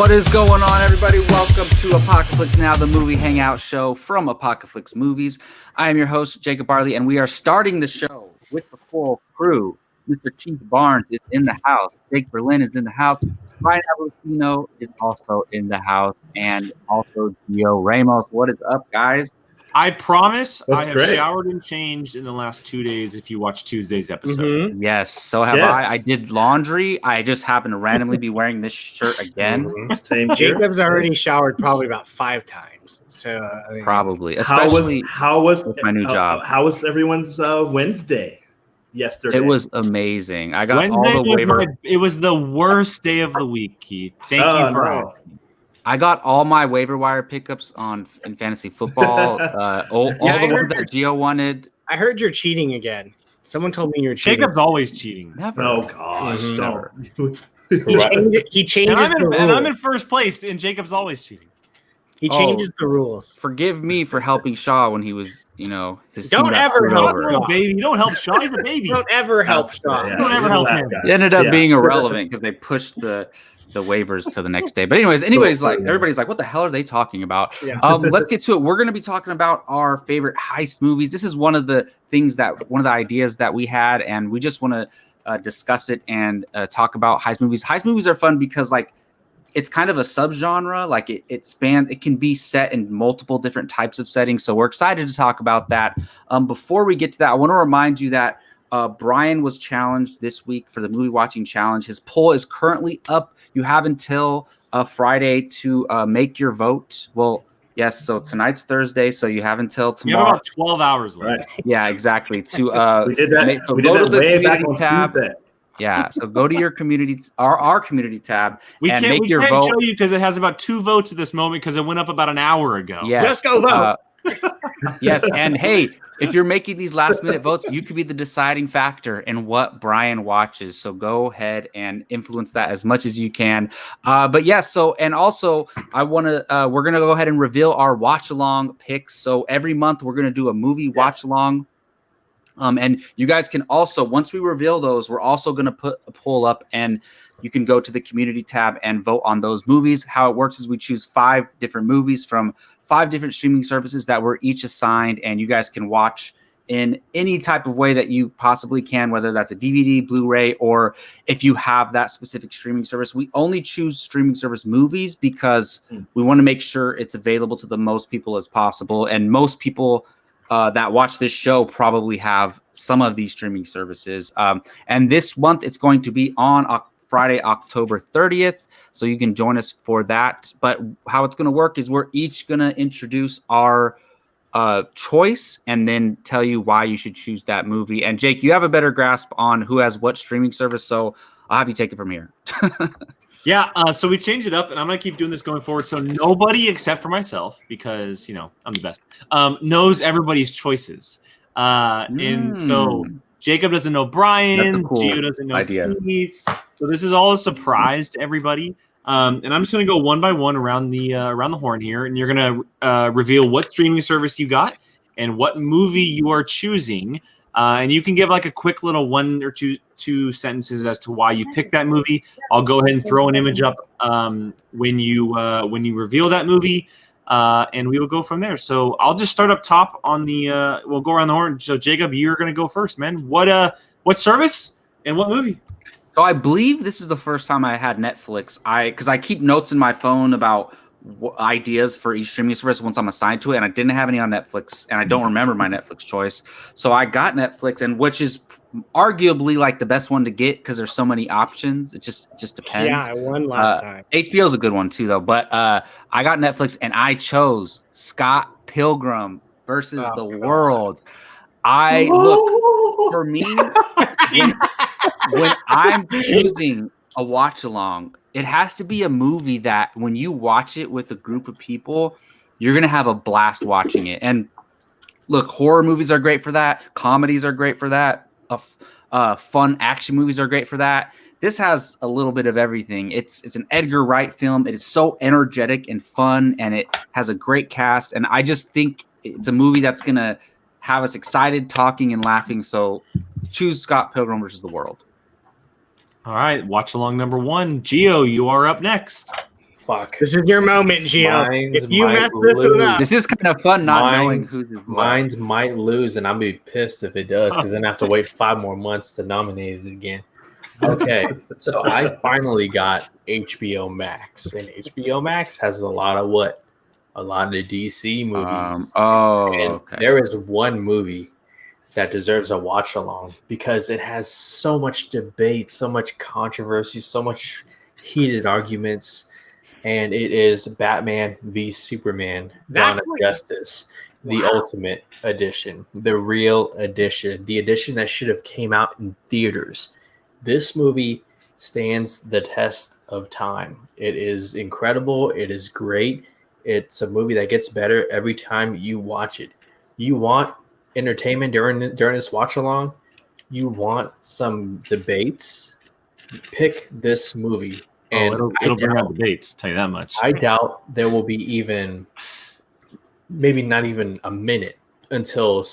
What is going on, everybody? Welcome to Apocaflix Now, the movie hangout show from Apocaflix Movies. I am your host, Jacob Barley, and we are starting the show with the full crew. Mr. Keith Barnes is in the house. Jake Berlin is in the house. Ryan Avellino is also in the house, and also Gio Ramos. What is up, guys? I promise That's I have great. showered and changed in the last 2 days if you watch Tuesday's episode. Mm-hmm. Yes, so have Yes. I. I did laundry. I just happen to randomly be wearing this shirt again. Mm-hmm. Same here. Jacob's already showered probably about 5 times. So Probably, How especially was with my new job. How was everyone's Wednesday yesterday? It was amazing. I got Wednesday all the waiver. it was the worst day of the week, Keith. Thank you for asking. I got all my waiver wire pickups in fantasy football. All the ones that Gio wanted. I heard you're cheating again. Someone told me you're cheating. Jacob's always cheating. Never. Oh gosh, Never. He changes the rules. And I'm in first place, and Jacob's always cheating. He changes the rules. Forgive me for helping Shaw when he was, his team Don't got ever screwed help over. Shaw. Baby, you don't help Shaw. He's a baby. Don't ever help Shaw. Yeah, Don't ever help him. guy. It ended up Yeah. being irrelevant because they pushed the waivers to the next day. But anyways, like everybody's like, what the hell are they talking about? Yeah. Let's get to it. We're going to be talking about our favorite heist movies. This is one of the ideas that we had, and we just want to discuss it and talk about heist movies. Heist movies are fun because it's kind of a subgenre. Like it can be set in multiple different types of settings. So we're excited to talk about that. Before we get to that, I want to remind you that Brian was challenged this week for the movie watching challenge. His poll is currently up. You have until Friday to make your vote. Well, yes. So tonight's Thursday, so you have until tomorrow. You have about 12 hours left. Right. Yeah, exactly. To We did that. We go did to that the way back community on tab. Tuesday. Yeah, so go to your community, our community tab, We and can't make your vote. show you because it has about 2 votes at this moment because it went up about an hour ago. Yes. Just go vote. Yes, and hey, if you're making these last minute votes, you could be the deciding factor in what Brian watches. So go ahead and influence that as much as you can. But yeah, and also we're gonna go ahead and reveal our watch along picks. So every month we're gonna do a movie watch along. And you guys can also, once we reveal those, we're also gonna put a poll up, and you can go to the community tab and vote on those movies. How it works is we choose 5 different movies from 5 different streaming services that we're each assigned, and you guys can watch in any type of way that you possibly can, whether that's a DVD, Blu-ray, or if you have that specific streaming service. We only choose streaming service movies because we want to make sure it's available to the most people as possible, and most people that watch this show probably have some of these streaming services. And this month, it's going to be on Friday, October 30th. So you can join us for that. But how it's going to work is we're each going to introduce our choice and then tell you why you should choose that movie. And Jake, you have a better grasp on who has what streaming service. So I'll have you take it from here. Yeah, so we changed it up, and I'm going to keep doing this going forward. So nobody except for myself, because, I'm the best, knows everybody's choices. And so Jacob doesn't know Brian, cool Gio doesn't know idea. Keith's. So this is all a surprise to everybody. And I'm just going to go one by one around the horn here, and you're going to reveal what streaming service you got and what movie you are choosing. And you can give like a quick little 1 or 2 sentences as to why you picked that movie. I'll go ahead and throw an image up when you reveal that movie, and we will go from there. So I'll just start up top on the. We'll go around the horn. So Jacob, you're going to go first, man. What service and what movie? So I believe this is the first time I had Netflix. Because I keep notes in my phone about ideas for each streaming service once I'm assigned to it, and I didn't have any on Netflix, and I don't remember my Netflix choice. So I got Netflix, and which is arguably like the best one to get because there's so many options. It just depends. Yeah, I won last time. HBO is a good one too, though. But I got Netflix, and I chose Scott Pilgrim versus the World. Look for me when I'm choosing a watch along, it has to be a movie that when you watch it with a group of people, you're going to have a blast watching it. And look, horror movies are great for that. Comedies are great for that. Fun action movies are great for that. This has a little bit of everything. It's an Edgar Wright film. It is so energetic and fun, and it has a great cast. And I just think it's a movie that's going to have us excited, talking, and laughing. So choose Scott Pilgrim versus the World. All right, watch along number 1. Gio, you are up next. Fuck. This is your moment, Gio. Mine's If you might mess this one lose. up, This is kind of fun not knowing who's what. Mine's might lose, and I'll be pissed if it does, because then I have to wait 5 more months to nominate it again. Okay, so I finally got HBO Max, and HBO Max has a lot of what? A lot of DC movies. And Okay. there is one movie that deserves a watch along because it has so much debate, so much controversy, so much heated arguments, and it is Batman v Superman: Dawn of Justice, the Ultimate Edition, the real edition, the edition that should have came out in theaters. This movie stands the test of time. It is incredible. It is great. It's a movie that gets better every time you watch it. You want entertainment during this watch along? You want some debates? Pick this movie. And it'll bring out debates, tell you that much. I doubt there will be maybe not even a minute until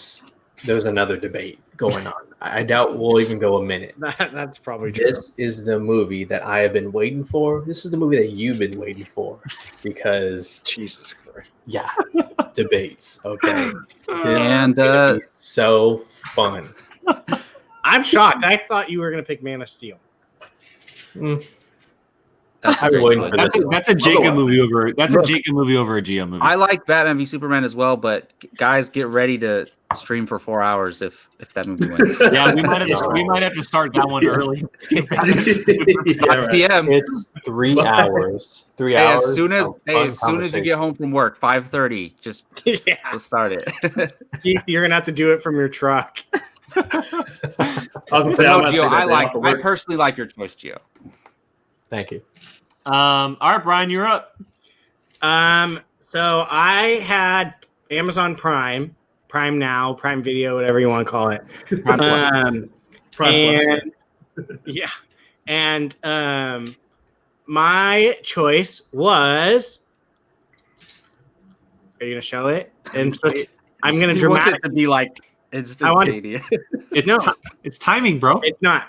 there's another debate going on. I doubt we'll even go a minute. that's probably true. This is the movie that I have been waiting for. This is the movie that you've been waiting for because Jesus Christ. Yeah, debates. Okay, And be so fun. I'm shocked. I thought you were going to pick Man of Steel. that's I'm a great waiting choice. for this one. That's a Jacob movie over. That's a Jacob movie over a Gio movie. I like Batman v Superman as well, but guys, get ready to stream for 4 hours if that movie wins. Yeah, we might have to start that one early. 5 p.m. It's 3 hours. 3 Hey, hours. as soon as of fun as soon as you get home from work, 5:30, just Yeah. let's start it. Keith, you're going to have to do it from your truck. No, Gio, I personally like your choice, Gio. Thank you. All right, Brian, you're up. So I had Amazon Prime Now, Prime Video, whatever you want to call it. Yeah. And my choice was. Are you gonna show it? And so I'm gonna He wants it dramatic. to be like instantaneous. It's timing, bro. It's not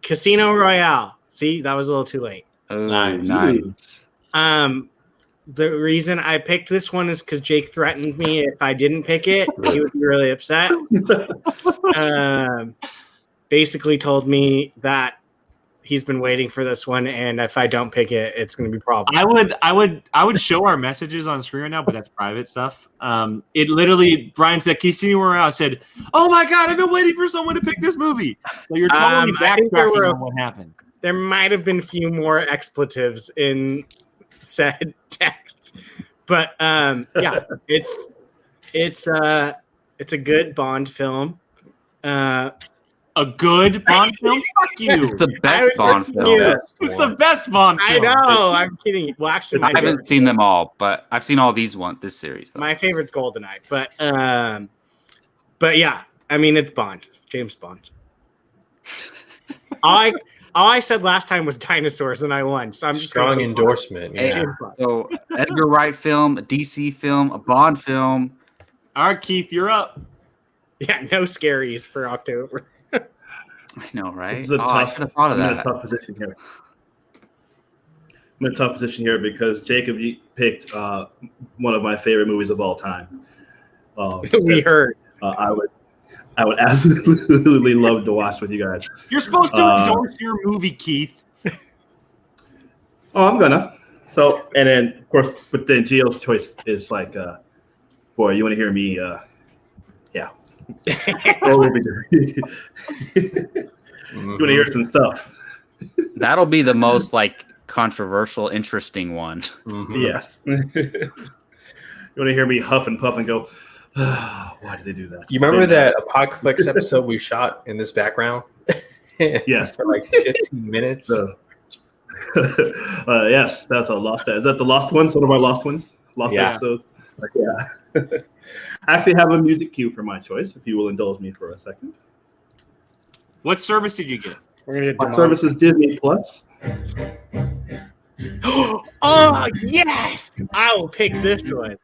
Casino Royale. See, that was a little too late. Oh, Nice. The reason I picked this one is because Jake threatened me if I didn't pick it, he would be really upset. Basically told me that he's been waiting for this one, and if I don't pick it, it's going to be a problem. I would show our messages on screen right now, but that's private stuff. It literally, Brian said, Casino Royale. I said, "Oh my god, I've been waiting for someone to pick this movie." So you're totally I think there backtracking were- on what happened. There might have been a few more expletives in said text, but yeah, it's a good Bond film. A good Bond film? Fuck you. It's the I best was Bond kidding film. you. It's the best Bond I film. know. I'm kidding. Well, actually, I haven't seen them all, but I've seen all these this series. Though. my favorite's GoldenEye, but yeah, I mean it's Bond, James Bond. All I said last time was dinosaurs, and I won. So I'm just Strong gonna endorsement. Hey, Yeah. James Bond. So Edgar Wright film, a DC film, a Bond film. All right, Keith, you're up. Yeah, no scaries for October. I know, right? This is a I tough. should have thought of I'm in a that. tough position here. I'm in a tough position here because Jacob, you picked one of my favorite movies of all time. We heard. I would absolutely love to watch with you guys. You're supposed to endorse your movie, Keith. Oh, I'm gonna. So, and then of course, but then Gio's choice is like, boy, you want to hear me? Yeah. Or we'll be doing. You want to hear some stuff? That'll be the most like controversial, interesting one. Yes. You want to hear me huff and puff and go? Why did they do that? You remember that Apocaflix episode we shot in this background? Yes. For like 15 minutes. Yes, that's a lost. Is that the lost ones? One of our lost ones? Lost Yeah. episodes? Yeah. I actually have a music cue for my choice, if you will indulge me for a second. What service did you get? We're gonna get My service is Disney Plus. Oh yes, I will pick this one.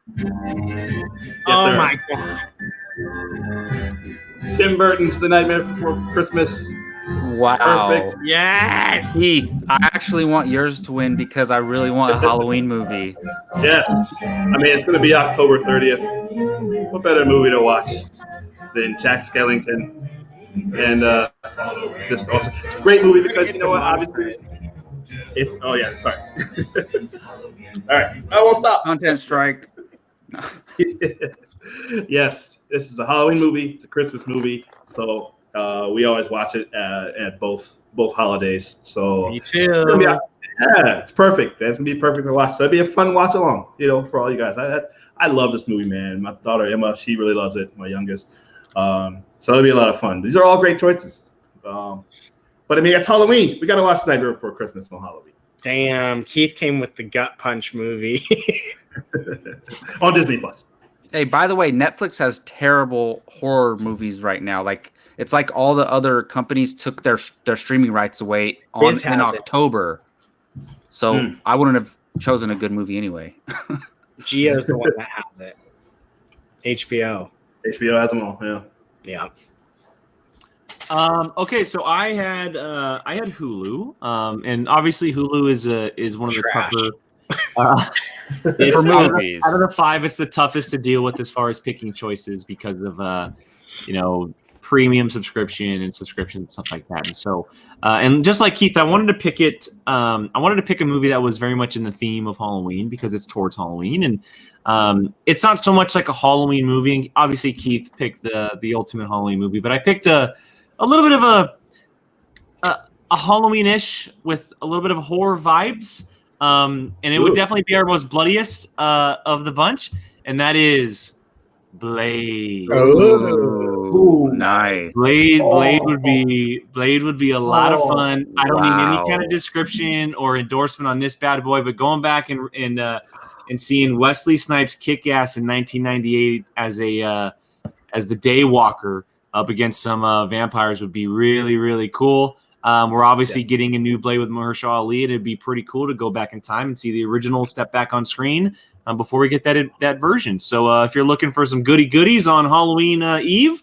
Oh sir. my god! Tim Burton's The Nightmare Before Christmas Wow. Perfect. Yes. Keith, I actually want yours to win because I really want a Halloween movie. Yes. I mean, it's going to be October 30th. What better movie to watch than Jack Skellington? And just also great movie because you know what? Obviously, it's. Oh yeah, sorry. All right, I won't stop. Content strike. Yes, this is a Halloween movie. It's a Christmas movie, so we always watch it at both holidays. So Me it's gonna be, too. yeah, it's perfect. That's gonna be perfect to watch. So it'll be a fun watch along, for all you guys. I love this movie, man. My daughter Emma, she really loves it. My youngest. So it'll be a lot of fun. These are all great choices. But I mean, it's Halloween. We got to watch Nightmare Before Christmas on Halloween. Damn, Keith came with the gut punch movie. On Disney Plus. Hey, by the way, Netflix has terrible horror movies right now. Like it's like all the other companies took their streaming rights away in October. So I wouldn't have chosen a good movie anyway. Gio's the one that has it. HBO. HBO has them all. Yeah. Yeah. Okay, so I had Hulu, and obviously Hulu is one of the tougher. It's For movies. Out of the 5, it's the toughest to deal with as far as picking choices because of premium subscription and subscription and stuff like that. And so, and just like Keith, I wanted to pick it. I wanted to pick a movie that was very much in the theme of Halloween because it's towards Halloween, and it's not so much like a Halloween movie. Obviously, Keith picked the ultimate Halloween movie, but I picked a little bit of a Halloween-ish with a little bit of horror vibes. And it would definitely be our most bloodiest of the bunch, and that is Blade. Ooh, nice. Blade would be a lot of fun. I don't need any kind of description or endorsement on this bad boy, but going back and seeing Wesley Snipes kick ass in 1998 as the Daywalker up against some vampires would be really, really cool. We're obviously getting a new Blade with Mahershala Ali, and it'd be pretty cool to go back in time and see the original step back on screen before we get that version. So if you're looking for some goodies on Halloween Eve,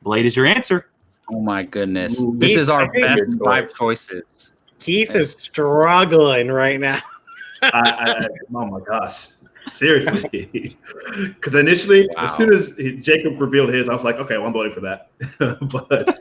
Blade is your answer. Oh my goodness. This is our best 5 choices. Keith is struggling right now. Oh my gosh. Seriously. Because initially, as soon as Jacob revealed his, I was like, okay, well, I'm voting for that. But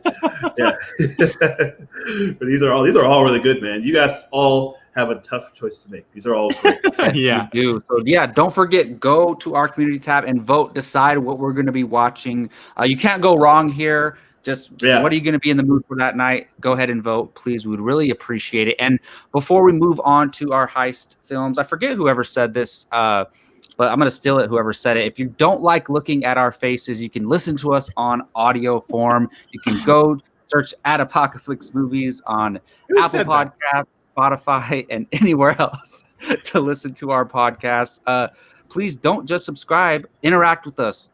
yeah. But these are all really good, man. You guys all have a tough choice to make. These are all great. Yeah. We do. So yeah, don't forget, go to our community tab and vote, decide what we're going to be watching. You can't go wrong here. Just what are you going to be in the mood for that night? Go ahead and vote, please. We would really appreciate it. And before we move on to our heist films, I forget whoever said this, but I'm going to steal it, whoever said it. If you don't like looking at our faces, you can listen to us on audio form. You can go search at Apocaflix Movies on Apple Podcasts, Spotify, and anywhere else to listen to our podcast. Please don't just subscribe. Interact with us.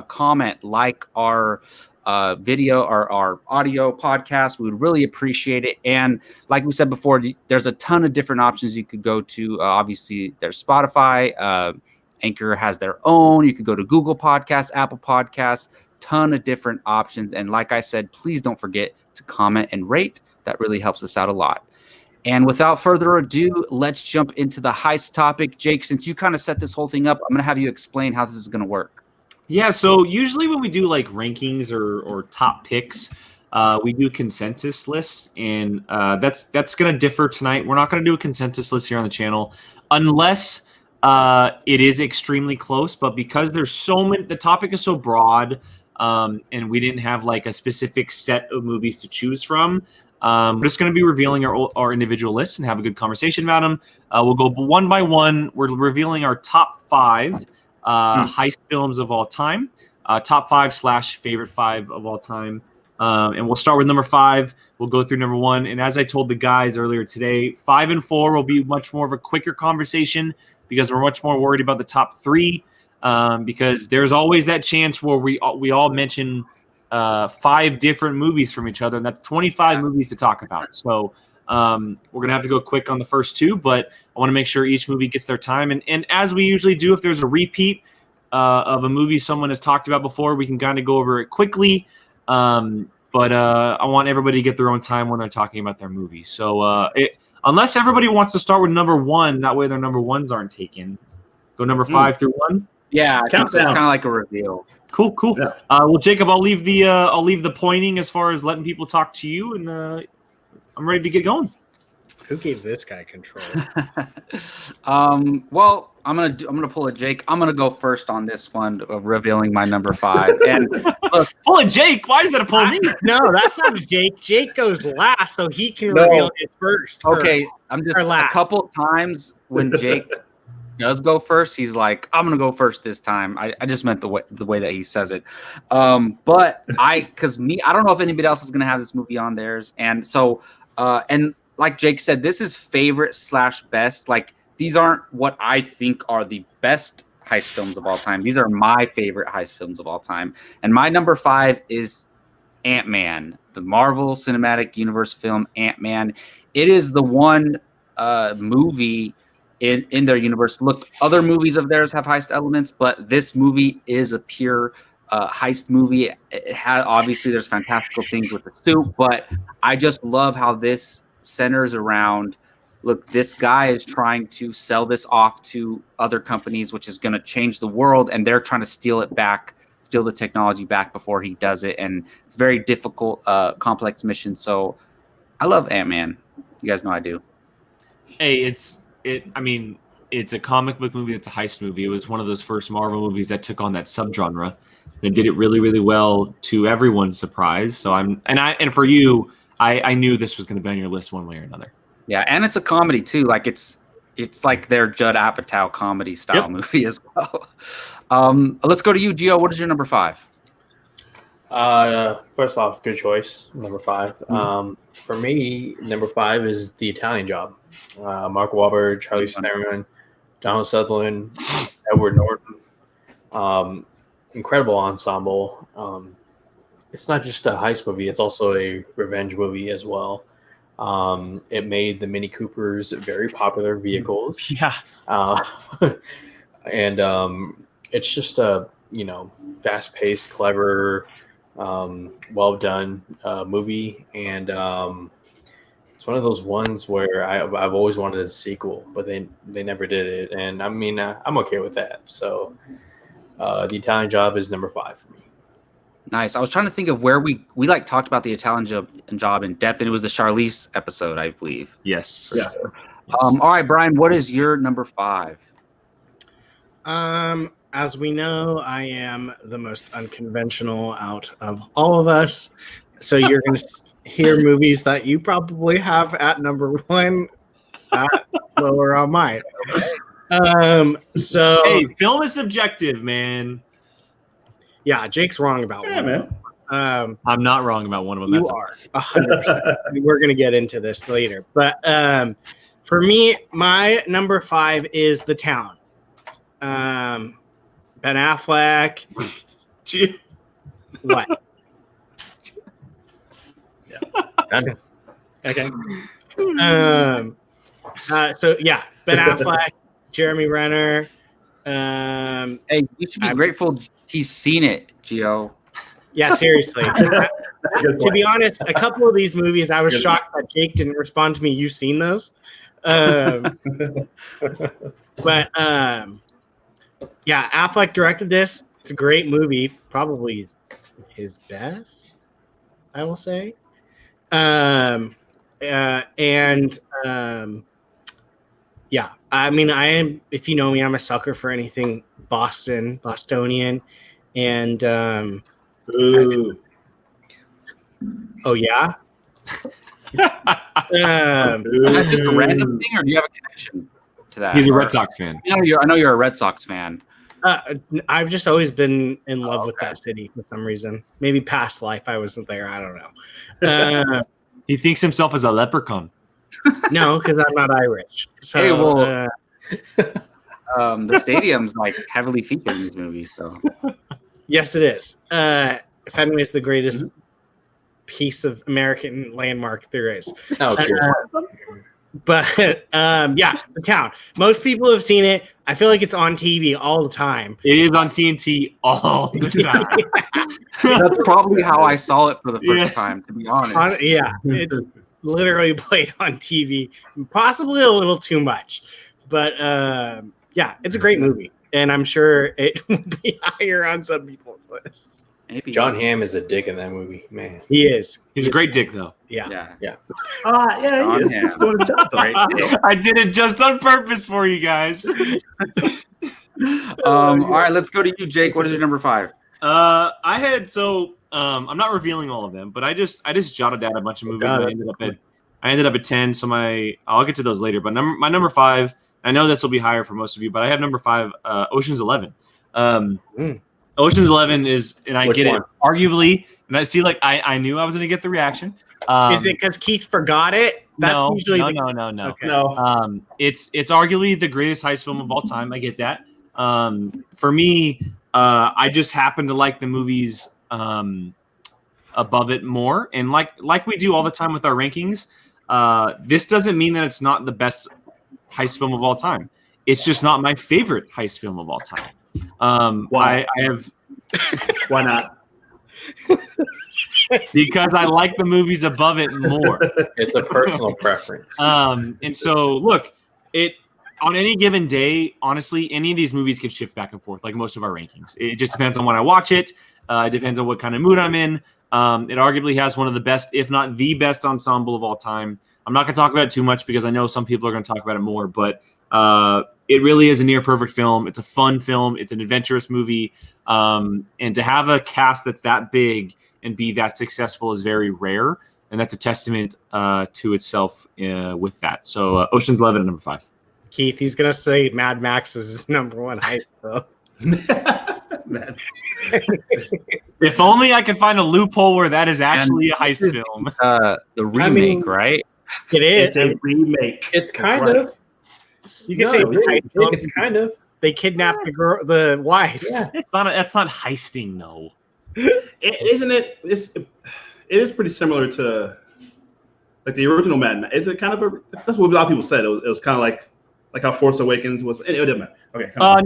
Comment, like our video or our audio podcast. We would really appreciate it. And like we said before, there's a ton of different options you could go to. Obviously, there's Spotify. Anchor has their own. You could go to Google Podcasts, Apple Podcasts, ton of different options. And like I said, please don't forget to comment and rate. That really helps us out a lot. And without further ado, let's jump into the heist topic. Jake, since you kind of set this whole thing up, I'm going to have you explain how this is going to work. Yeah, so usually when we do like rankings or top picks, we do consensus lists, and that's going to differ tonight. We're not going to do a consensus list here on the channel unless it is extremely close. But because there's so many, the topic is so broad, and we didn't have like a specific set of movies to choose from. We're just going to be revealing our individual lists and have a good conversation about them. We'll go one by one. We're revealing our top 5 heist films of all time, top 5 / favorite 5 of all time. And we'll start with number 5. We'll go through number 1. And as I told the guys earlier today, 5 and 4 will be much more of a quicker conversation because we're much more worried about the top 3. Because there's always that chance where we all mention 5 different movies from each other, and that's 25 movies to talk about. So we're going to have to go quick on the first 2, but I want to make sure each movie gets their time. And as we usually do, if there's a repeat of a movie someone has talked about before, we can kind of go over it quickly. but I want everybody to get their own time when they're talking about their movie. So unless everybody wants to start with number 1, that way their number 1s aren't taken. Go number 5 through 1. Yeah, I think so. It's Countdown. kind of like a reveal. Cool. Yeah. Well, Jacob, I'll leave the pointing as far as letting people talk to you, and I'm ready to get going. Who gave this guy control? Well, I'm gonna pull a Jake. I'm gonna go first on this one, revealing my number 5. And look, Pull a Jake. Why is that a pull me? No, that's not Jake. Jake goes last, so he can No. reveal his first. okay, I'm just Or a last. couple times when Jake does go first, he's like, "I'm gonna go first this time." I just meant the way that he says it. But I don't know if anybody else is gonna have this movie on theirs, and so and like Jake said, this is favorite/best. Like, these aren't what I think are the best heist films of all time. These are my favorite heist films of all time. And my number 5 is Ant-Man, the Marvel Cinematic Universe film Ant-Man. It is the one movie in their universe. Look, other movies of theirs have heist elements, but this movie is a pure heist movie. It had, obviously, there's fantastical things with the suit, but I just love how this centers around, look, this guy is trying to sell this off to other companies, which is going to change the world, and they're trying to steal the technology back before he does it. And it's a very difficult, complex mission. So I love Ant-Man. You guys know I do. Hey, it's a comic book movie. It's a heist movie. It was one of those first Marvel movies that took on that subgenre and did it really, really well, to everyone's surprise. So for you, I knew this was going to be on your list one way or another. Yeah, and it's a comedy too. Like it's like their Judd Apatow comedy style movie as well. Let's go to you, Gio. What is your number 5? First off, good choice, number 5. For me, number 5 is The Italian Job. Mark Wahlberg, Charlie Theron, Donald Sutherland, Edward Norton. Incredible ensemble. It's not just a heist movie; it's also a revenge movie as well. It made the Mini Coopers very popular vehicles. Yeah. And it's just a fast-paced, clever, well done movie, and it's one of those ones where I've always wanted a sequel, but they never did it, and I mean I'm okay with that. So The Italian Job is number 5 for me. Nice. I was trying to think of where we like talked about the Italian job in depth, and it was the Charlize episode, I believe. Yes. Yeah. All right, Brian, what is your number 5? As we know, I am the most unconventional out of all of us. So you're going to hear movies that you probably have at number 1, lower on mine. So Hey, film is subjective, man. yeah, Jake's wrong about Yeah, one. man. I'm not wrong about one of them. You That's are 100%. We're going to get into this later. But for me, my number 5 is The Town. Ben Affleck. What? Okay. So yeah, Ben Affleck, Jeremy Renner. Hey, you should be grateful he's seen it, Gio. Yeah, seriously. To be honest, a couple of these movies, I was shocked that Jake didn't respond to me. You've seen those, but yeah, Affleck directed this. It's a great movie, probably his best, I will say. Yeah, I mean, I am. If you know me, I'm a sucker for anything Bostonian, and Ooh. Is oh yeah. that just a random thing, or do you have a connection to that? He's a Or- Red Sox fan. I know you're a Red Sox fan. I've just always been in love with that city for some reason. Maybe past life I wasn't there. I don't know. He thinks himself as a leprechaun. No, because I'm not Irish. So, Hey, well, the stadium's like heavily featured in these movies, so yes, it is. Fenway is the greatest piece of American landmark there is. Okay. But yeah, The Town. Most people have seen it. I feel like it's on TV all the time. It is on TNT all the time. That's probably how I saw it for the first time, to be honest. Yeah, it's literally played on TV, possibly a little too much. But yeah, it's a great movie, and I'm sure it will be higher on some people's lists. Maybe. John Hamm is a dick in that movie, man. He is. He's a great dick, though. Yeah. Yeah. Yeah, he is. He's doing a job, though. I did it just on purpose for you guys. All right, let's go to you, Jake. What is your number 5? I had I'm not revealing all of them, but I just jotted down a bunch of movies. God, And I ended up at 10. So I'll get to those later. But my number 5. I know this will be higher for most of you, but I have number 5, Ocean's 11. Ocean's 11 is, and I Which get one? it, arguably, and I see I knew I was going to get the reaction. Is it because Keith forgot it? That's No. usually No. Okay. No. It's arguably the greatest heist film of all time. I get that. For me, I just happen to like the movies above it more, and like we do all the time with our rankings. This doesn't mean that it's not the best heist film of all time. It's just not my favorite heist film of all time. Why? I have Why not? because I like the movies above it more. It's a personal preference. And so look, on any given day, honestly, any of these movies can shift back and forth, like most of our rankings. It just depends on when I watch it. It depends on what kind of mood I'm in. It arguably has one of the best, if not the best, ensemble of all time. I'm not going to talk about it too much because I know some people are going to talk about it more, but it really is a near perfect film. It's a fun film. It's an adventurous movie. And to have a cast that's that big and be that successful is very rare. And that's a testament to itself with that. So Ocean's 11 at number 5. Keith, he's gonna say Mad Max is his number 1 heist film. Man. If only I could find a loophole where that is actually a heist film. The remake, right? It is. It's a remake. It's kind right. of. You can No, say really, heist film. it's kind of. They kidnapped the wives. Yeah. That's not heisting, though. Isn't it? It is pretty similar to like the original Mad Max. Is it kind of that's what a lot of people said. It was kind of like how Force Awakens was. It didn't matter. Okay. No.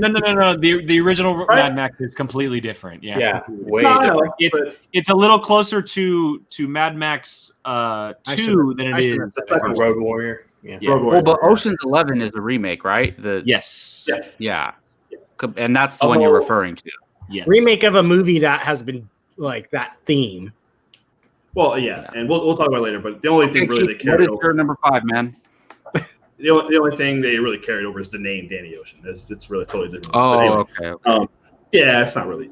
The original Right? Mad Max is completely different. Yeah. Yeah, It's completely way No, I different. know, It's but it's a little closer to Mad Max 2 than it is. That's like the first Road Warrior. Yeah. Yeah. Road Well, Warrior. but Ocean's 11 is the remake, right? Yes. Yes. Yeah. And that's the one you're referring to. Yes. Remake of a movie that has been like that theme. Well, yeah, and we'll talk about it later. But the only thing really they What carried is over, your number 5, man? the only thing they really carried over is the name Danny Ocean. It's really totally different. But Oh, anyway, okay. yeah, it's not really.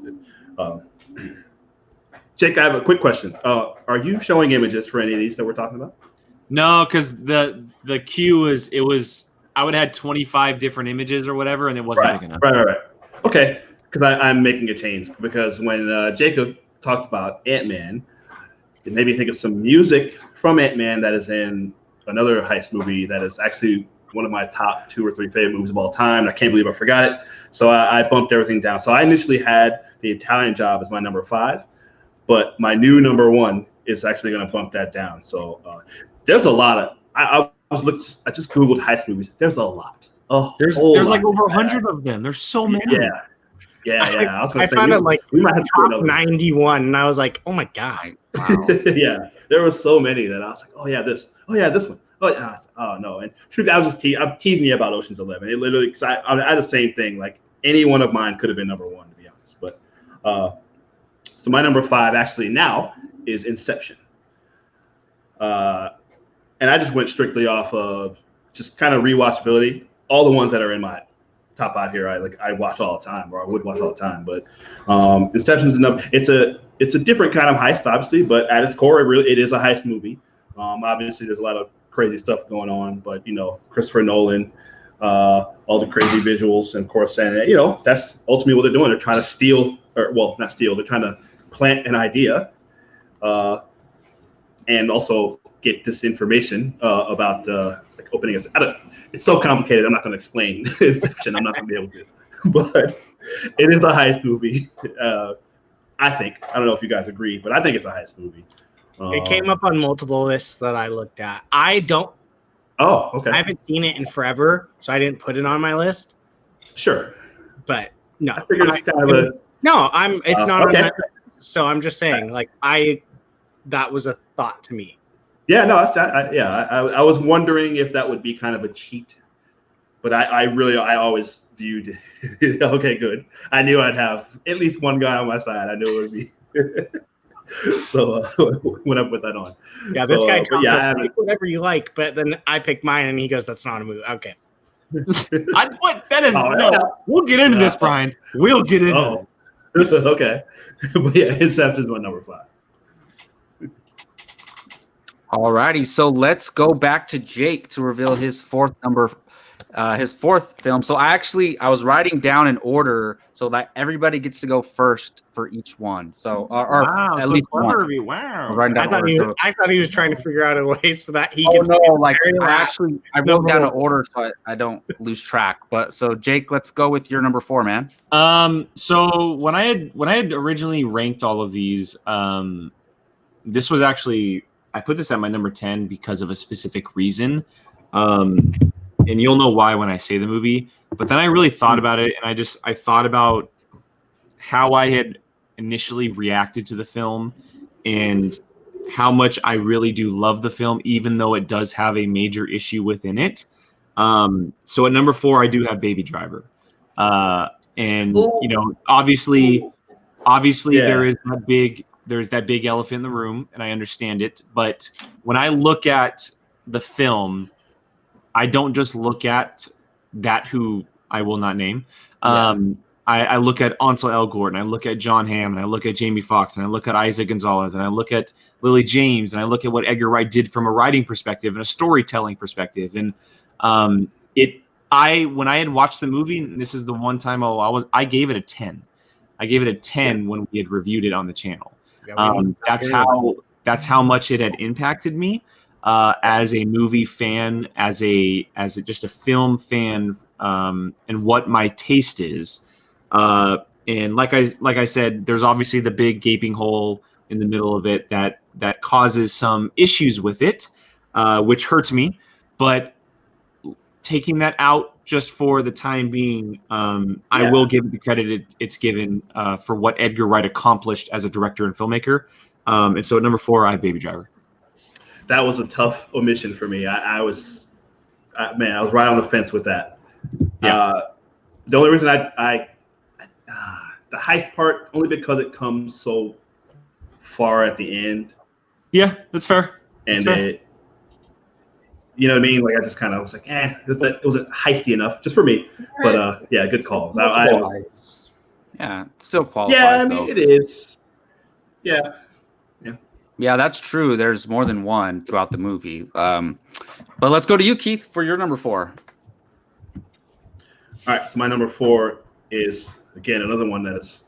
Jake, I have a quick question. Are you showing images for any of these that we're talking about? No, because the queue was I would have had 25 different images or whatever, and it wasn't big enough. Right. Okay, because I'm making a change because when Jacob talked about Ant-Man, it made me think of some music from Ant-Man that is in another heist movie that is actually one of my top 2 or 3 favorite movies of all time. I can't believe I forgot it. So I bumped everything down. So I initially had The Italian Job as my number 5, but my new number 1 is actually going to bump that down. So there's a lot of I just Googled heist movies. There's a lot. There's like over 100 of them. There's so many. Yeah. I was going to say found it like we might have to do top another 91, and I was like, oh my god. Wow. yeah, there were so many that I was like, oh yeah, this one. Oh no, and truly, I'm teasing you about Ocean's 11. It literally, because I had the same thing. Like any one of mine could have been number 1, to be honest. But so my number 5 actually now is Inception. And I just went strictly off of just kind of rewatchability. All the ones that are in my top 5 here, I watch all the time, or I would watch all the time. But Inception is enough. It's a different kind of heist, obviously, but at its core, it is a heist movie. Obviously, there's a lot of crazy stuff going on, but Christopher Nolan, all the crazy visuals, and of course, and that's ultimately what they're doing. They're trying to steal, or well, not steal. They're trying to plant an idea, and also get this information about like opening us. It's so complicated. I'm not going to explain Inception. I'm not going to be able to. But it is a heist movie. I think. I don't know if you guys agree, but I think it's a heist movie. It came up on multiple lists that I looked at. I Oh, okay. I haven't seen it in forever, so I didn't put it on my list. Sure. But no, I figured it's kind of a. no. It's not on okay. my list. So I'm just saying, like that was a thought to me. Yeah, no, I was wondering if that would be kind of a cheat, but I always viewed. Okay, good. I knew I'd have at least one guy on my side. I knew it would be. So when I put that on. Yeah, this guy but yeah, pick whatever you like, but then I pick mine, and he goes, "That's not a movie." Okay. That is no. Yeah. We'll get into this, Brian. We'll get into it. Okay, but yeah, Inception is my number 5. Alrighty, so let's go back to Jake to reveal his fourth film. So I was writing down an order so that everybody gets to go first for each one. So wow, at so least clever one. of you. Wow. I thought he was trying to figure out a way so that he could. I wrote down an order so I don't lose track. But so Jake, let's go with your number 4, man. So when I had originally ranked all of these, this was actually, I put this at my number 10 because of a specific reason. And you'll know why when I say the movie. But then I really thought about it, and I thought about how I had initially reacted to the film and how much I really do love the film, even though it does have a major issue within it. So at number 4, I do have Baby Driver. And obviously yeah. there's that big elephant in the room, and I understand it. But when I look at the film, I don't just look at that who I will not name. I look at Ansel Elgort, and I look at John Hamm, and I look at Jamie Foxx, and I look at Isaac Gonzalez, and I look at Lily James, and I look at what Edgar Wright did from a writing perspective and a storytelling perspective. And when I had watched the movie, and this is the one time I gave it a 10. I gave it a 10 when we had reviewed it on the channel. That's how much it had impacted me as a movie fan, as just a film fan, and what my taste is. And like I said, there's obviously the big gaping hole in the middle of it that causes some issues with it, which hurts me. But taking that out just for the time being, I will give it the credit it's given for what Edgar Wright accomplished as a director and filmmaker. And so at number 4, I have Baby Driver. That was a tough omission for me. I was right on the fence with that. Yeah. The only reason the heist part, only because it comes so far at the end. Yeah, that's fair. And it, you know what I mean? Like I just kind of was like, it wasn't heisty enough just for me. But yeah, good calls. Yeah, still qualifies. Yeah, I mean it is. Yeah. Yeah, that's true. There's more than one throughout the movie. But let's go to you, Keith, for your number 4. All right, so my number 4 is, again, another one that is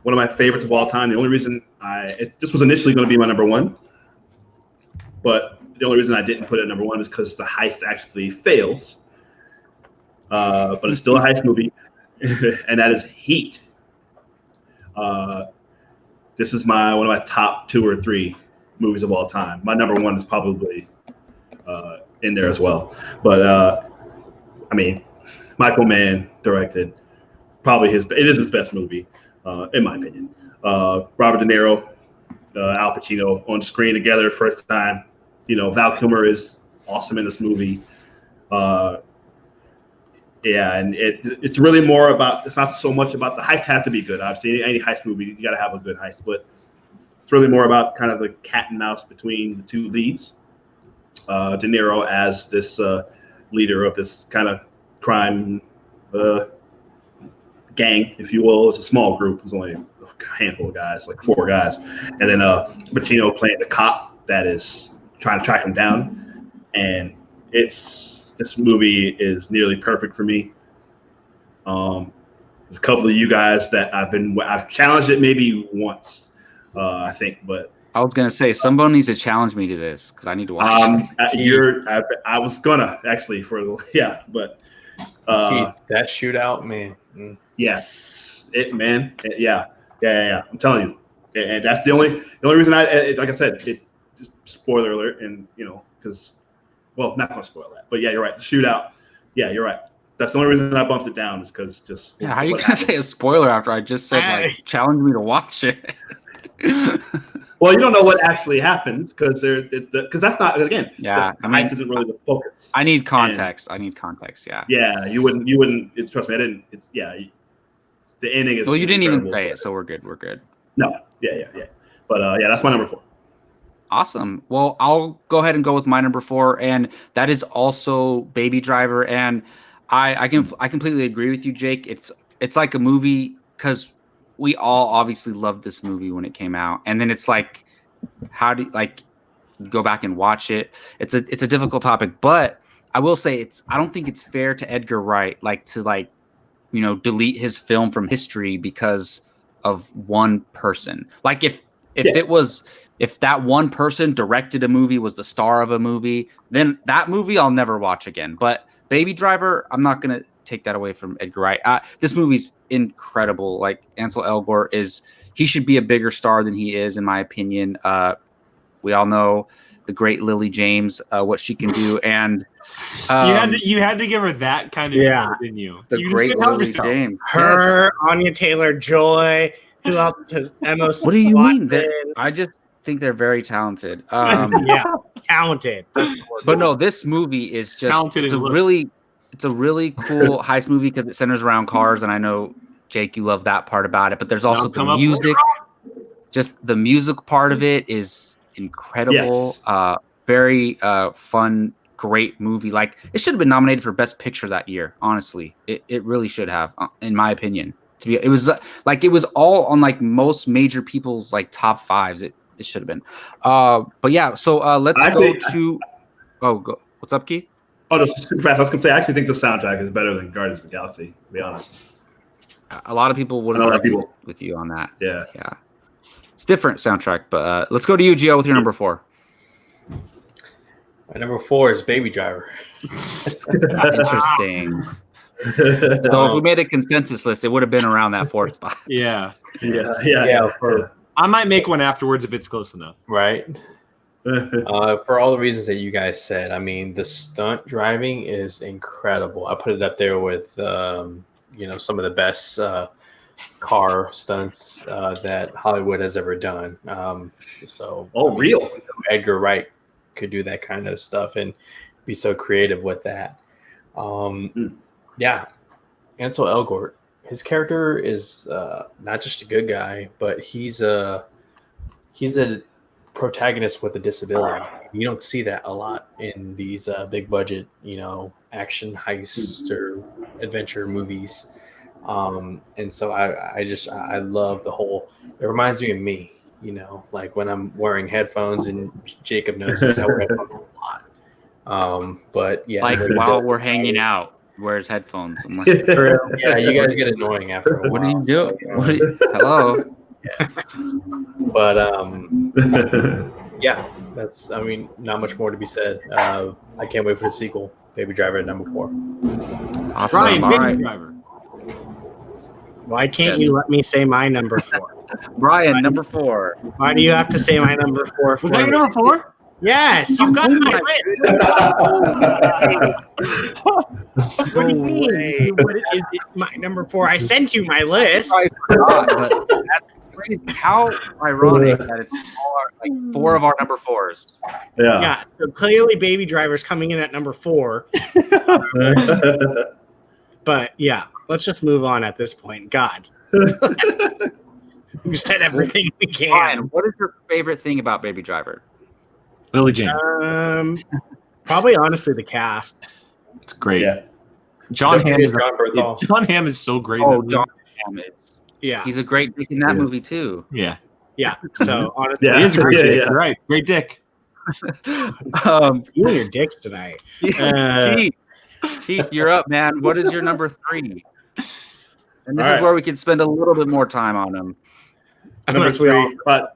one of my favorites of all time. The only reason this was initially going to be my number 1, but the only reason I didn't put it at number 1 is because the heist actually fails. But it's still a heist movie, and that is Heat. This is one of my top 2 or 3 movies of all time. My number 1 is probably in there as well. But I mean, Michael Mann directed, probably it is his best movie, in my opinion. Robert De Niro, Al Pacino on screen together first time. Val Kilmer is awesome in this movie. Yeah, and it's really more about, it's not so much about the heist has to be good. Obviously, any heist movie, you got to have a good heist, but it's really more about kind of the cat and mouse between the 2 leads. De Niro as this leader of this kind of crime gang, if you will. It's a small group. There's only a handful of guys, like 4 guys. And then Pacino playing the cop that is trying to track him down. And this movie is nearly perfect for me. There's a couple of you guys that I've challenged it maybe once, I think, but I was gonna say someone needs to challenge me to this because I need to watch it. I was gonna actually but that shootout, man. Yes, yeah. I'm telling you, and that's the only reason like I said, it just spoiler alert, and because Well, not going to spoil that, but yeah, you're right. The shootout. Yeah, you're right. That's the only reason I bumped it down is because just. Yeah, how are you gonna say a spoiler after I just said challenge me to watch it? Well, you don't know what actually happens because that's not again. Yeah, the heist isn't really the focus. I need context. Yeah. Yeah, you wouldn't. It's trust me, I didn't. It's the ending is. Well, you didn't even say but, it, so we're good. No, yeah. But that's my number 4. Awesome. Well, I'll go ahead and go with my number 4, and that is also Baby Driver. And I completely agree with you, Jake. It's like a movie because we all obviously loved this movie when it came out, and then it's like, how do you go back and watch it? It's a difficult topic, but I will say I don't think it's fair to Edgar Wright to delete his film from history because of one person. Like if that one person directed a movie, was the star of a movie, then that movie I'll never watch again. But Baby Driver, I'm not gonna take that away from Edgar Wright. This movie's incredible. Like Ansel Elgort he should be a bigger star than he is, in my opinion. We all know the great Lily James, what she can do, and you had to give her that kind of intro, didn't you? The great Lily James, her, Anya Taylor-Joy. Who else? Emma. What do you mean? I just think they're very talented. Yeah, talented. That's the word. But no, this movie is just talented. It's a really cool heist movie because it centers around cars, and I know Jake, you love that part about it. But there's also the music. Just the music part of it is incredible. Yes. Very fun, great movie. Like it should have been nominated for Best Picture that year. Honestly, it really should have, in my opinion. It was all on like most major people's like top 5s. It should have been. But yeah, so let's go to. Go. What's up, Keith? Oh, just super fast. I was gonna say I actually think the soundtrack is better than Guardians of the Galaxy. To be honest, a lot of people wouldn't argue with you on that. Yeah. It's different soundtrack, but let's go to you, Gio, with your number 4. My number 4 is Baby Driver. Interesting. So if we made a consensus list, it would have been around that 4th spot. Yeah. I might make one afterwards if it's close enough. Right. For all the reasons that you guys said, I mean, the stunt driving is incredible. I put it up there with, some of the best car stunts that Hollywood has ever done. Real. Edgar Wright could do that kind of stuff and be so creative with that. Yeah, Ansel Elgort. His character is not just a good guy, but he's a protagonist with a disability. You don't see that a lot in these big budget, action heist or adventure movies. And so I love the whole. It reminds me of me, like when I'm wearing headphones, and Jacob knows this. I wear headphones a lot. But yeah, like while we're hanging out. Wears headphones. I'm like, yeah, you guys get annoying after a while. What are you doing? Hello. Yeah. But yeah, that's. I mean, not much more to be said. I can't wait for the sequel. Baby Driver at number 4. Awesome. Brian, all Baby right. Driver. Why can't you let me say my number 4? Brian, number 4. Why do you have to say my number 4? Was that your number 4? Yes, you got my list. What do you mean? What is it my number 4? I sent you my list. I forgot, but that's crazy. How ironic that it's all 4 of our number 4s. Yeah. So clearly, Baby Driver's coming in at number 4. But yeah, let's just move on at this point. God, we said everything we can. Brian, what is your favorite thing about Baby Driver? Lily James. Probably honestly the cast. It's great. Yeah. John Hamm is so great. Oh, John Hamm is. Yeah, he's a great dick in that movie too. Yeah. So honestly, Yeah. He is a great dick. Yeah. Right. Great dick. you and your dicks tonight. Keith, you're up, man. What is your number 3? And this is where we can spend a little bit more time on them. Number 3, but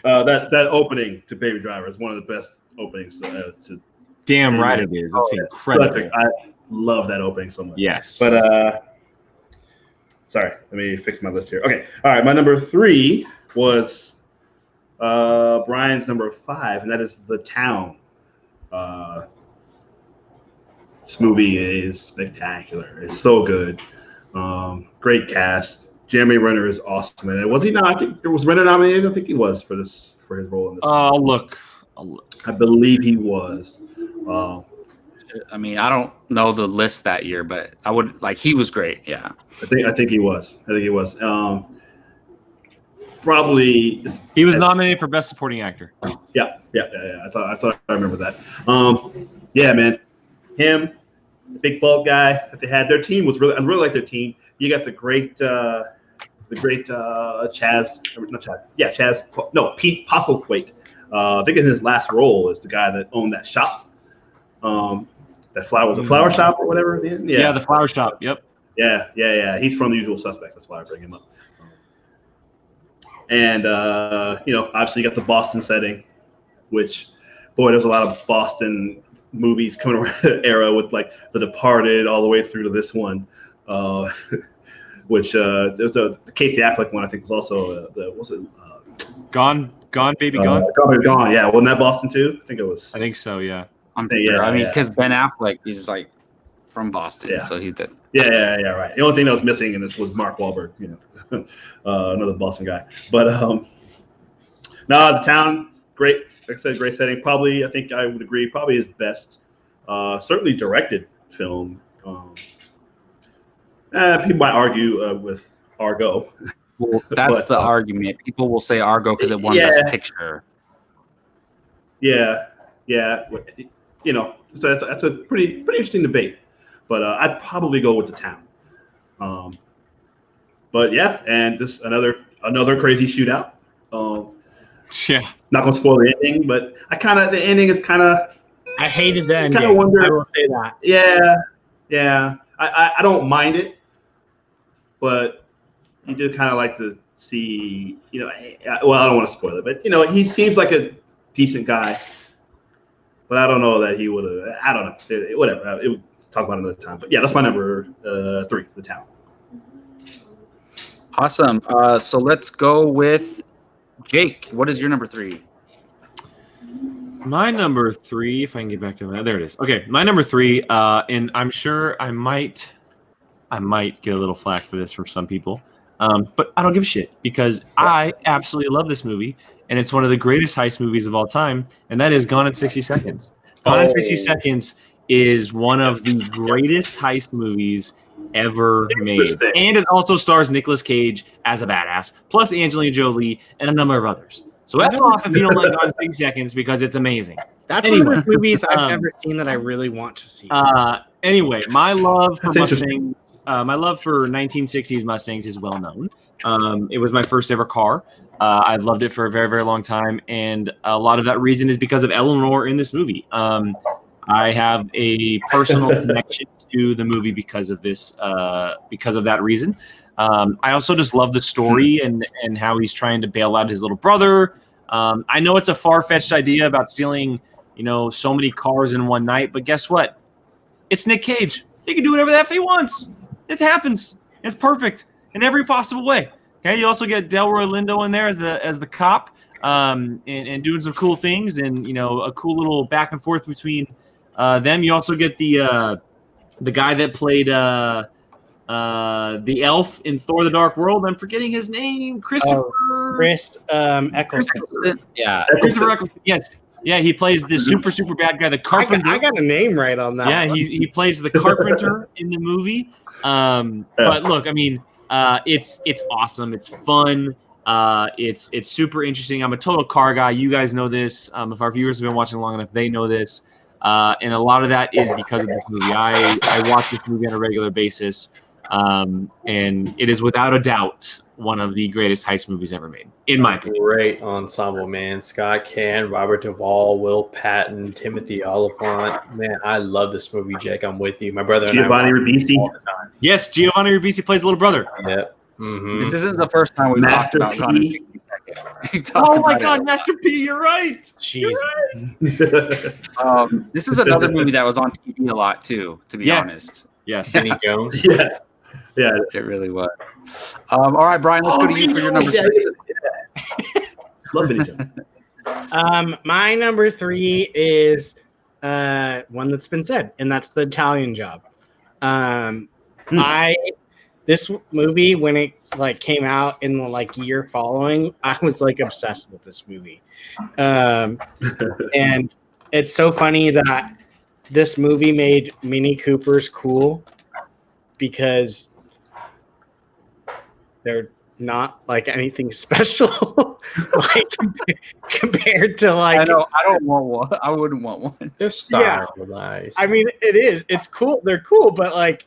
that opening to Baby Driver is one of the best openings to Damn right it is. It's incredible. I love that opening so much. Yes. But sorry, let me fix my list here. Okay. All right. My number 3 was Brian's number 5, and that is The Town. This movie is spectacular. It's so good. Great cast. Jeremy Renner is awesome. And was he not? I think was Renner nominated. I think he was for his role in this. I'll look. I believe he was. I mean, I don't know the list that year, but I would he was great. Yeah, I think he was. Probably he was nominated for Best Supporting Actor. Yeah. I thought I remember that. Yeah, man, him, big bald guy that they had. Their team was I really like their team. You got the great Chaz. Pete Postlethwaite. I think in his last role is the guy that owned that shop. The flower shop or whatever. Yeah, the flower shop. Yep. Yeah. He's from The Usual Suspects. That's why I bring him up. And obviously you got the Boston setting, which, boy, there's a lot of Boston movies coming around that era with like The Departed all the way through to this one, which there's the Casey Affleck one I think was also Gone Baby Gone. Gone Baby Gone. Yeah, wasn't that Boston too? I think it was. I think so. Yeah. I'm sure. I mean, because Ben Affleck is from Boston, so he did. Yeah, right. The only thing that was missing in this was Mark Wahlberg, another Boston guy. But the town, great. Like I said, great setting. Probably, I think I would agree, probably his best, certainly directed film. People might argue with Argo. Well, that's the argument. People will say Argo because it won Best Picture. Yeah. So that's a pretty interesting debate. But I'd probably go with the town. But yeah, and just another crazy shootout. Not gonna spoil the ending, but the ending is kind of. I hated the ending. I wonder. I will say that. Yeah. I don't mind it, but you do kind of like to see. Well, I don't want to spoil it, but he seems like a decent guy. But I don't know that he would have. I don't know. Whatever. We'll talk about it another time. But yeah, that's my number 3, the town. Awesome. So let's go with Jake. What is your number 3? My number 3, if I can get back to that, there it is. Okay, my number 3, and I'm sure I might get a little flack for this from some people, but I don't give a shit because I absolutely love this movie. And it's one of the greatest heist movies of all time, and that is Gone in 60 Seconds. Gone in 60 Seconds is one of the greatest heist movies ever made. And it also stars Nicolas Cage as a badass, plus Angelina Jolie and a number of others. So F off if you don't like Gone in 60 Seconds because it's amazing. That's one of the movies I've never seen that I really want to see. Anyway, my love for Mustangs, my love for 1960s Mustangs is well known. It was my first ever car. I've loved it for a very, very long time, and a lot of that reason is because of Eleanor in this movie. I have a personal connection to the movie because of this, because of that reason. I also just love the story and how he's trying to bail out his little brother. I know it's a far-fetched idea about stealing, so many cars in one night, but guess what? It's Nick Cage. He can do whatever the F he wants. It happens. It's perfect in every possible way. Okay, you also get Delroy Lindo in there as the cop, and doing some cool things, and a cool little back and forth between them. You also get the guy that played the elf in Thor: The Dark World. I'm forgetting his name. Christopher Eccleston. Yeah, Christopher Eccleston. Yes, yeah, he plays the super bad guy, the carpenter. I got a name right on that. Yeah, he plays the carpenter in the movie. But look, I mean. It's awesome. It's fun. It's super interesting. I'm a total car guy. You guys know this. If our viewers have been watching long enough, they know this. And a lot of that is because of this movie. I watch this movie on a regular basis, and it is without a doubt one of the greatest heist movies ever made, in my opinion. Great ensemble, man. Scott Caan, Robert Duvall, Will Patton, Timothy Olyphant. Man, I love this movie, Jake. I'm with you. My brother and Giovanni I Ribisi. all the time. Yes, Giovanni Ribisi plays the little brother. Yeah. Mm-hmm. This isn't the first time we've talked about Gone in 60 Seconds. Oh my God, Master P, you're right. Jeez. You're right. This is another movie that was on TV a lot too, to be honest. Yes. Vinny Jones. Yes. Yeah. It really was. All right, Brian, let's go to you for your number 3. Love Vinny Jones. My number 3 is one that's been said, and that's The Italian Job. Hmm. This movie, when it like came out in the like year following, I was like obsessed with this movie. And it's so funny that this movie made Mini Coopers cool because they're not like anything special, like compared to like. I know. I don't want one. I wouldn't want one. They're stylized. I mean, it is. It's cool. They're cool, but like,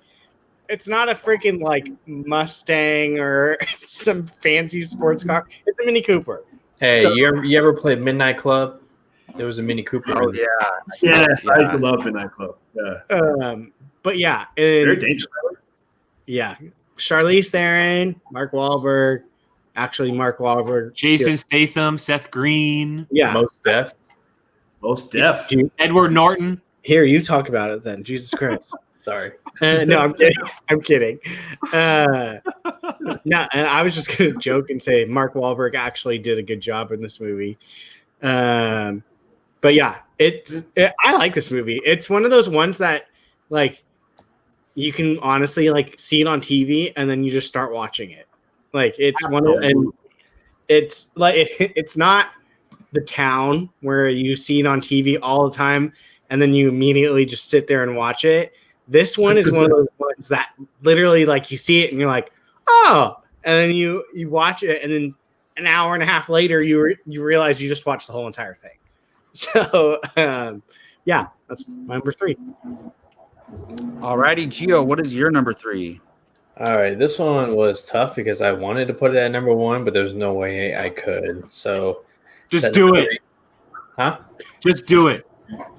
it's not a freaking like Mustang or some fancy sports car. It's a Mini Cooper. Hey, So- you ever played Midnight Club? There was a Mini Cooper. Oh in yeah. Yes, I used Yeah. to love Midnight Club. Yeah. But yeah, Very and dangerous. yeah, Charlize Theron, Mark Wahlberg, Jason Statham, Seth Green, Yeah, Most Def. Most deaf. Edward Norton. here you talk about it then. Jesus Christ. Sorry. No, I'm kidding. I'm kidding. No, and I was just gonna joke and say Mark Wahlberg actually did a good job in this movie. But yeah, I like this movie. It's one of those ones that like you can honestly like see it on TV and then you just start watching it. Like it's and it's like it's not The Town where you see it on TV all the time and then you immediately just sit there and watch it. This one is one of those ones that literally like you see it and you're like, oh, and then you watch it and then an hour and a half later you realize you just watched the whole entire thing. So yeah, that's my number 3. Alrighty, Gio, what is your number 3? All right, this one was tough because I wanted to put it at number 1, but there's no way I could. So Just at do number it. 3 Huh? Just do it.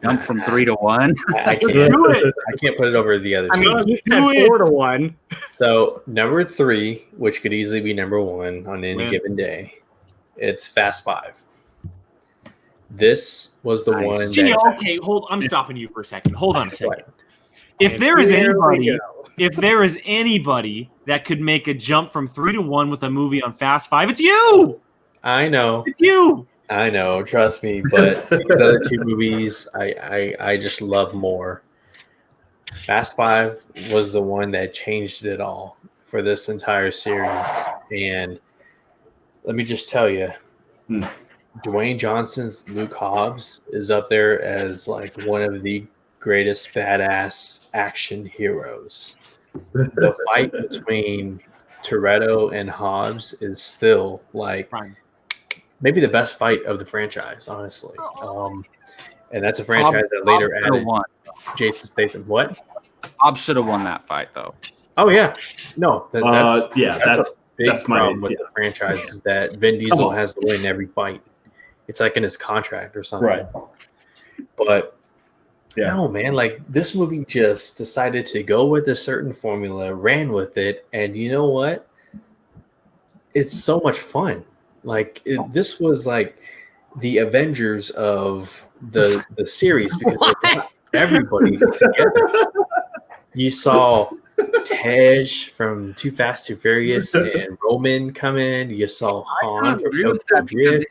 Jump from 3 to 1. I can't. Do it. I can't put it over the other I two. mean, you said Do it. 4-1. So number 3, which could easily be number 1 on any Yeah. given day, it's Fast 5. This was the one Gee, that. okay, I'm stopping you for a second. Hold on a second. What? If And there is here we anybody, go. if there is anybody that could make a jump from 3 to 1 with a movie on Fast 5, it's you. I know, It's you. I know. Trust me, but these other two movies, I just love more. Fast 5 was the one that changed it all for this entire series, and let me just tell you, Dwayne Johnson's Luke Hobbs is up there as like one of the greatest badass action heroes. The fight between Toretto and Hobbs is still like Prime. maybe the best fight of the franchise, honestly. And that's a franchise that later added won. Jason Statham. What? Hobbs should have won that fight, though. Oh yeah, no, that's a big that's my- problem with yeah. the franchise is that Vin Diesel has to win every fight. It's like in his contract or something. Right. But Yeah. no, man, like this movie just decided to go with a certain formula, ran with it, and you know what? It's so much fun. Like this was like the Avengers of the series because it brought everybody together. You saw Tej from Too Fast, Too Furious and Roman come in. You saw Han from agree with Tokyo that because Drift.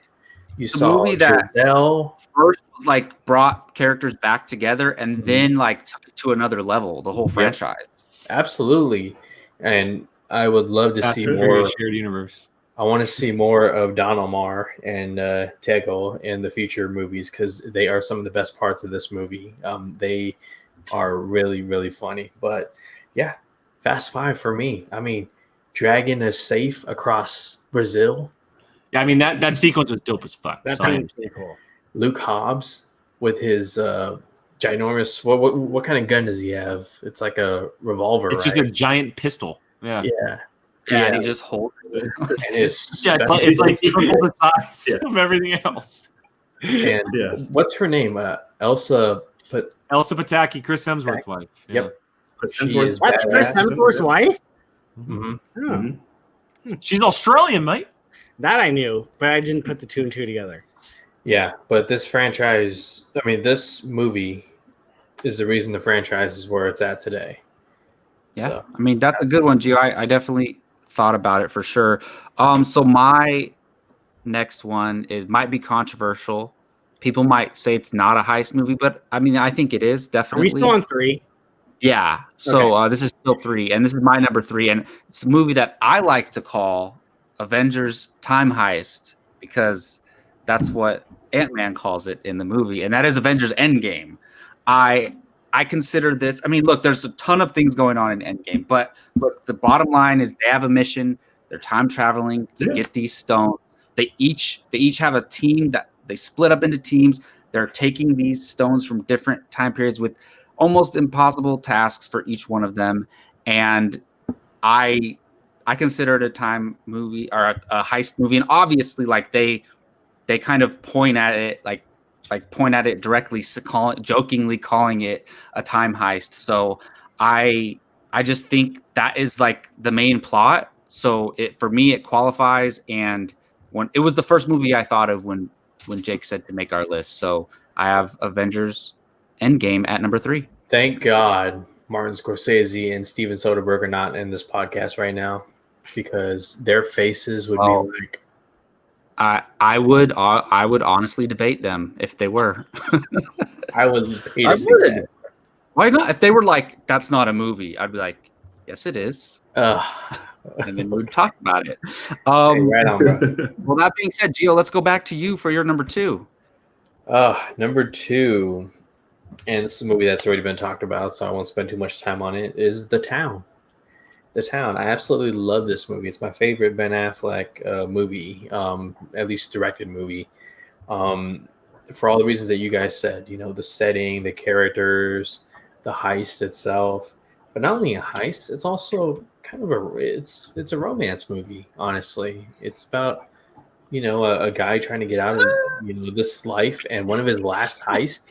You saw movie that- Giselle. First, like, brought characters back together and then, like, took it to another level, the whole franchise. Absolutely. And I would love to see more. shared universe. I want to see more of Don Omar and Tego in the future movies because they are some of the best parts of this movie. They are really, really funny. But yeah, Fast 5 for me. I mean, dragging a safe across Brazil. Yeah, I mean that sequence was dope as fuck. That So, seems pretty cool. Luke Hobbs with his ginormous. What kind of gun does he have? It's like a revolver. it's just a giant pistol. Yeah. yeah. Yeah, and he just holds it. And it's Yeah, it's like triple the size of everything else. and Yes. what's her name? Elsa. But Elsa Pataki, Chris Hemsworth's wife. Yeah. Yep. She Hemsworth. is That's Chris badass. Hemsworth's wife? Mhm. Oh, Mhm. She's Australian, mate. that I knew, but I didn't put the 2 and 2 together. Yeah, but this franchise, I mean, this movie is the reason the franchise is where it's at today. Yeah, So, I mean, that's a good one, Gio. I definitely thought about it for sure. So my next one might be controversial, people might say it's not a heist movie, but I mean, I think it is Are definitely. we still on 3? Yeah. So this is still 3, and this is my number 3, and it's a movie that I like to call Avengers Time Heist because that's what Ant-Man calls it in the movie, and that is Avengers End Game. I consider this. I mean, look, there's a ton of things going on in End Game, but look, the bottom line is they have a mission. They're time traveling to get these stones. They each have a team that they split up into teams. They're taking these stones from different time periods with almost impossible tasks for each one of them, and I consider it a time movie or a heist movie, and obviously, like they kind of point at it directly, jokingly calling it a time heist. So I just think that is like the main plot. So for me it qualifies, and when it was the first movie I thought of when Jake said to make our list. So I have Avengers Endgame at number 3. Thank God Martin Scorsese and Steven Soderbergh are not in this podcast right now, because their faces would be like. I would honestly debate them if they were. I would pay to see that. Why not? If they were like, that's not a movie, I'd be like, yes, it is. And then we'd talk about it. Right on, bro. Well, that being said, Gio, let's go back to you for your number 2. Number 2, and this is a movie that's already been talked about, so I won't spend too much time on it, is The Town. The Town. I absolutely love this movie. It's my favorite Ben Affleck movie, at least directed movie. For all the reasons that you guys said, the setting, the characters, the heist itself. But not only a heist, it's also kind of it's a romance movie, honestly. It's about, a guy trying to get out of, this life, and one of his last heists,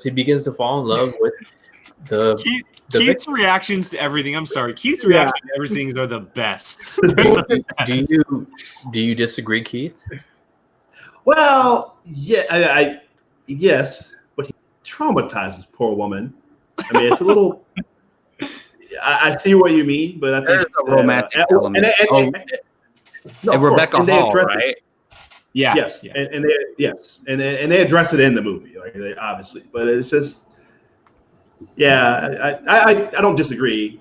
he begins to fall in love with Keith's reactions to everything. I'm sorry. Keith's reactions to everything are the best. Do you disagree, Keith? Well, yeah, yes, but he traumatizes poor woman. I mean, it's a little. I see what you mean, but I think there's a romantic element. And Rebecca Hall, right? Yeah. Yes. Yeah. And they address it in the movie, like obviously, but it's just. Yeah, I don't disagree,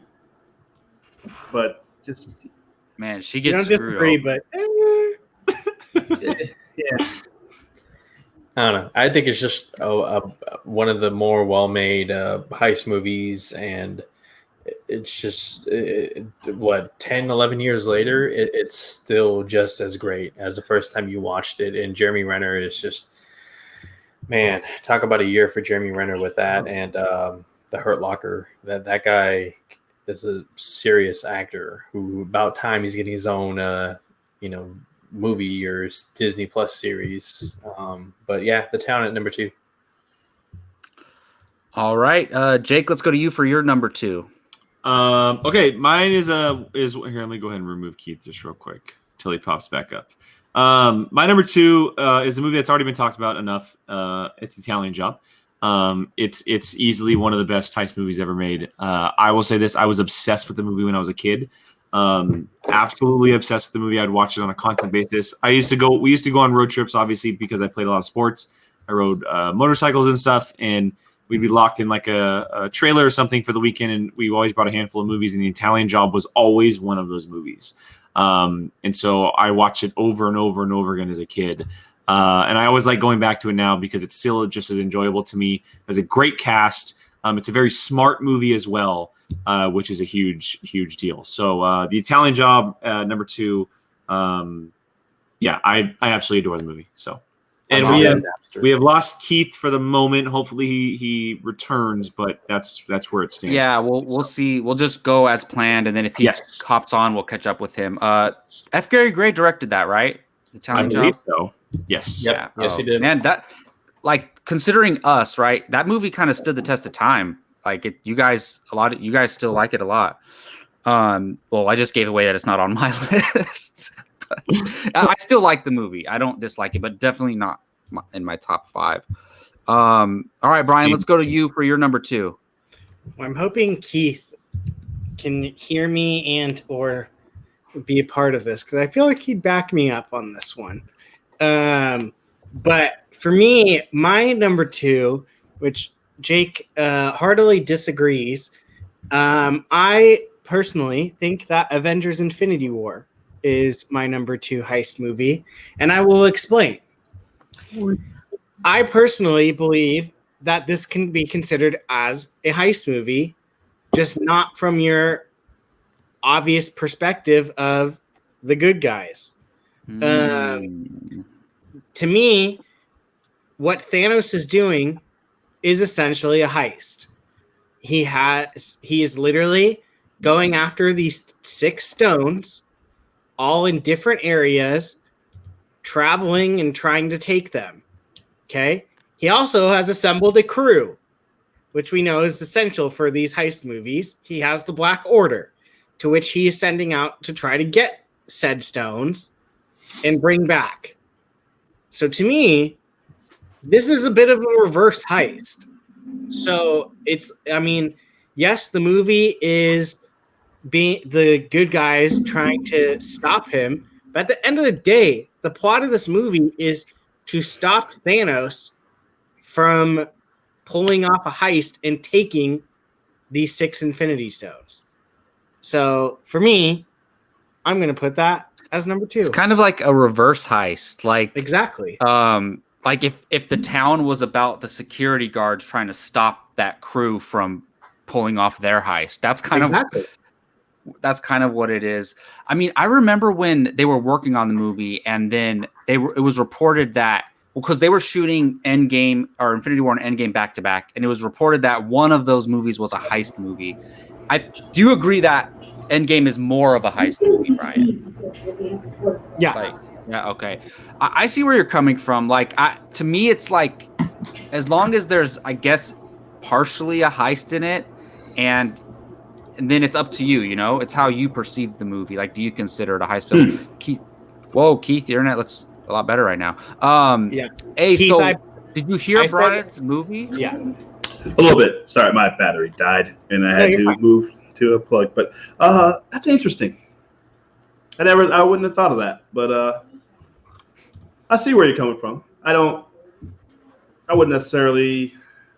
but just man, she gets. You don't disagree, but yeah. I don't know. I think it's just one of the more well-made heist movies, and it's just 10, 11 years later, it's still just as great as the first time you watched it. And Jeremy Renner is just. Man, talk about a year for Jeremy Renner with that, and the Hurt Locker. That guy is a serious actor who about time he's getting his own, movie or Disney Plus series. But yeah, The Town at number 2. All right, Jake, let's go to you for your number 2. Okay, mine is here. Let me go ahead and remove Keith just real quick until he pops back up. My number 2 is a movie that's already been talked about enough. It's The Italian Job. It's easily one of the best heist movies ever made. I will say this: I was obsessed with the movie when I was a kid. Absolutely obsessed with the movie. I'd watch it on a constant basis. We used to go on road trips, obviously, because I played a lot of sports. I rode motorcycles and stuff, and we'd be locked in like a trailer or something for the weekend, and we always brought a handful of movies, and The Italian Job was always one of those movies. And so I watched it over and over and over again as a kid. And I always like going back to it now because it's still just as enjoyable to me. There's a great cast. It's a very smart movie as well, which is a huge, huge deal. So The Italian Job, number 2. I absolutely adore the movie. So, and we have lost Keith for the moment. Hopefully he returns, but that's where it stands. Yeah, we'll see. We'll just go as planned, and then if he hops on, we'll catch up with him. F. Gary Gray directed that, right? The Italian Job. I believe so. Yes. Yep. Yeah. Yes, he did. Man, that considering us, right? That movie kind of stood the test of time. Like you guys still like it a lot. Well, I just gave away that it's not on my list. I still like the movie. I don't dislike it, but definitely not in my top 5. All right, Brian, let's go to you for your number 2. I'm hoping Keith can hear me and or be a part of this because I feel like he'd back me up on this one. But for me, my number 2, which Jake heartily disagrees, I personally think that Avengers Infinity War is my number 2 heist movie, and I will explain. I personally believe that this can be considered as a heist movie, just not from your obvious perspective of the good guys. To me, what Thanos is doing is essentially a heist. He is literally going after these 6 stones, all in different areas, traveling and trying to take them. Okay? He also has assembled a crew, which we know is essential for these heist movies. He has the Black Order, to which he is sending out to try to get said stones and bring back. So to me, this is a bit of a reverse heist. So yes, the movie is being the good guys trying to stop him, but at the end of the day, the plot of this movie is to stop Thanos from pulling off a heist and taking these 6 Infinity Stones. So for me, I'm going to put that as number 2. It's kind of like a reverse heist. Like Exactly. Like if the town was about the security guards trying to stop that crew from pulling off their heist. That's kind of what it is. I mean, I remember when they were working on the movie, and then it was reported that because they were shooting End Game or Infinity War and End Game back to back, and it was reported that one of those movies was a heist movie. Do you agree that End Game is more of a heist movie, Brian? Yeah. Yeah. Okay. I see where you're coming from. Like, to me, it's like as long as there's, I guess, partially a heist in it, and then it's up to you. You know, it's how you perceive the movie. Like, do you consider it a heist film? Keith, Keith, your internet looks a lot better right now. Yeah. Hey, Keith, so did you hear Brian's movie? Yeah. A little bit. Sorry, my battery died, and I had to move to a plug. But that's interesting. I wouldn't have thought of that. But I see where you're coming from. I wouldn't necessarily.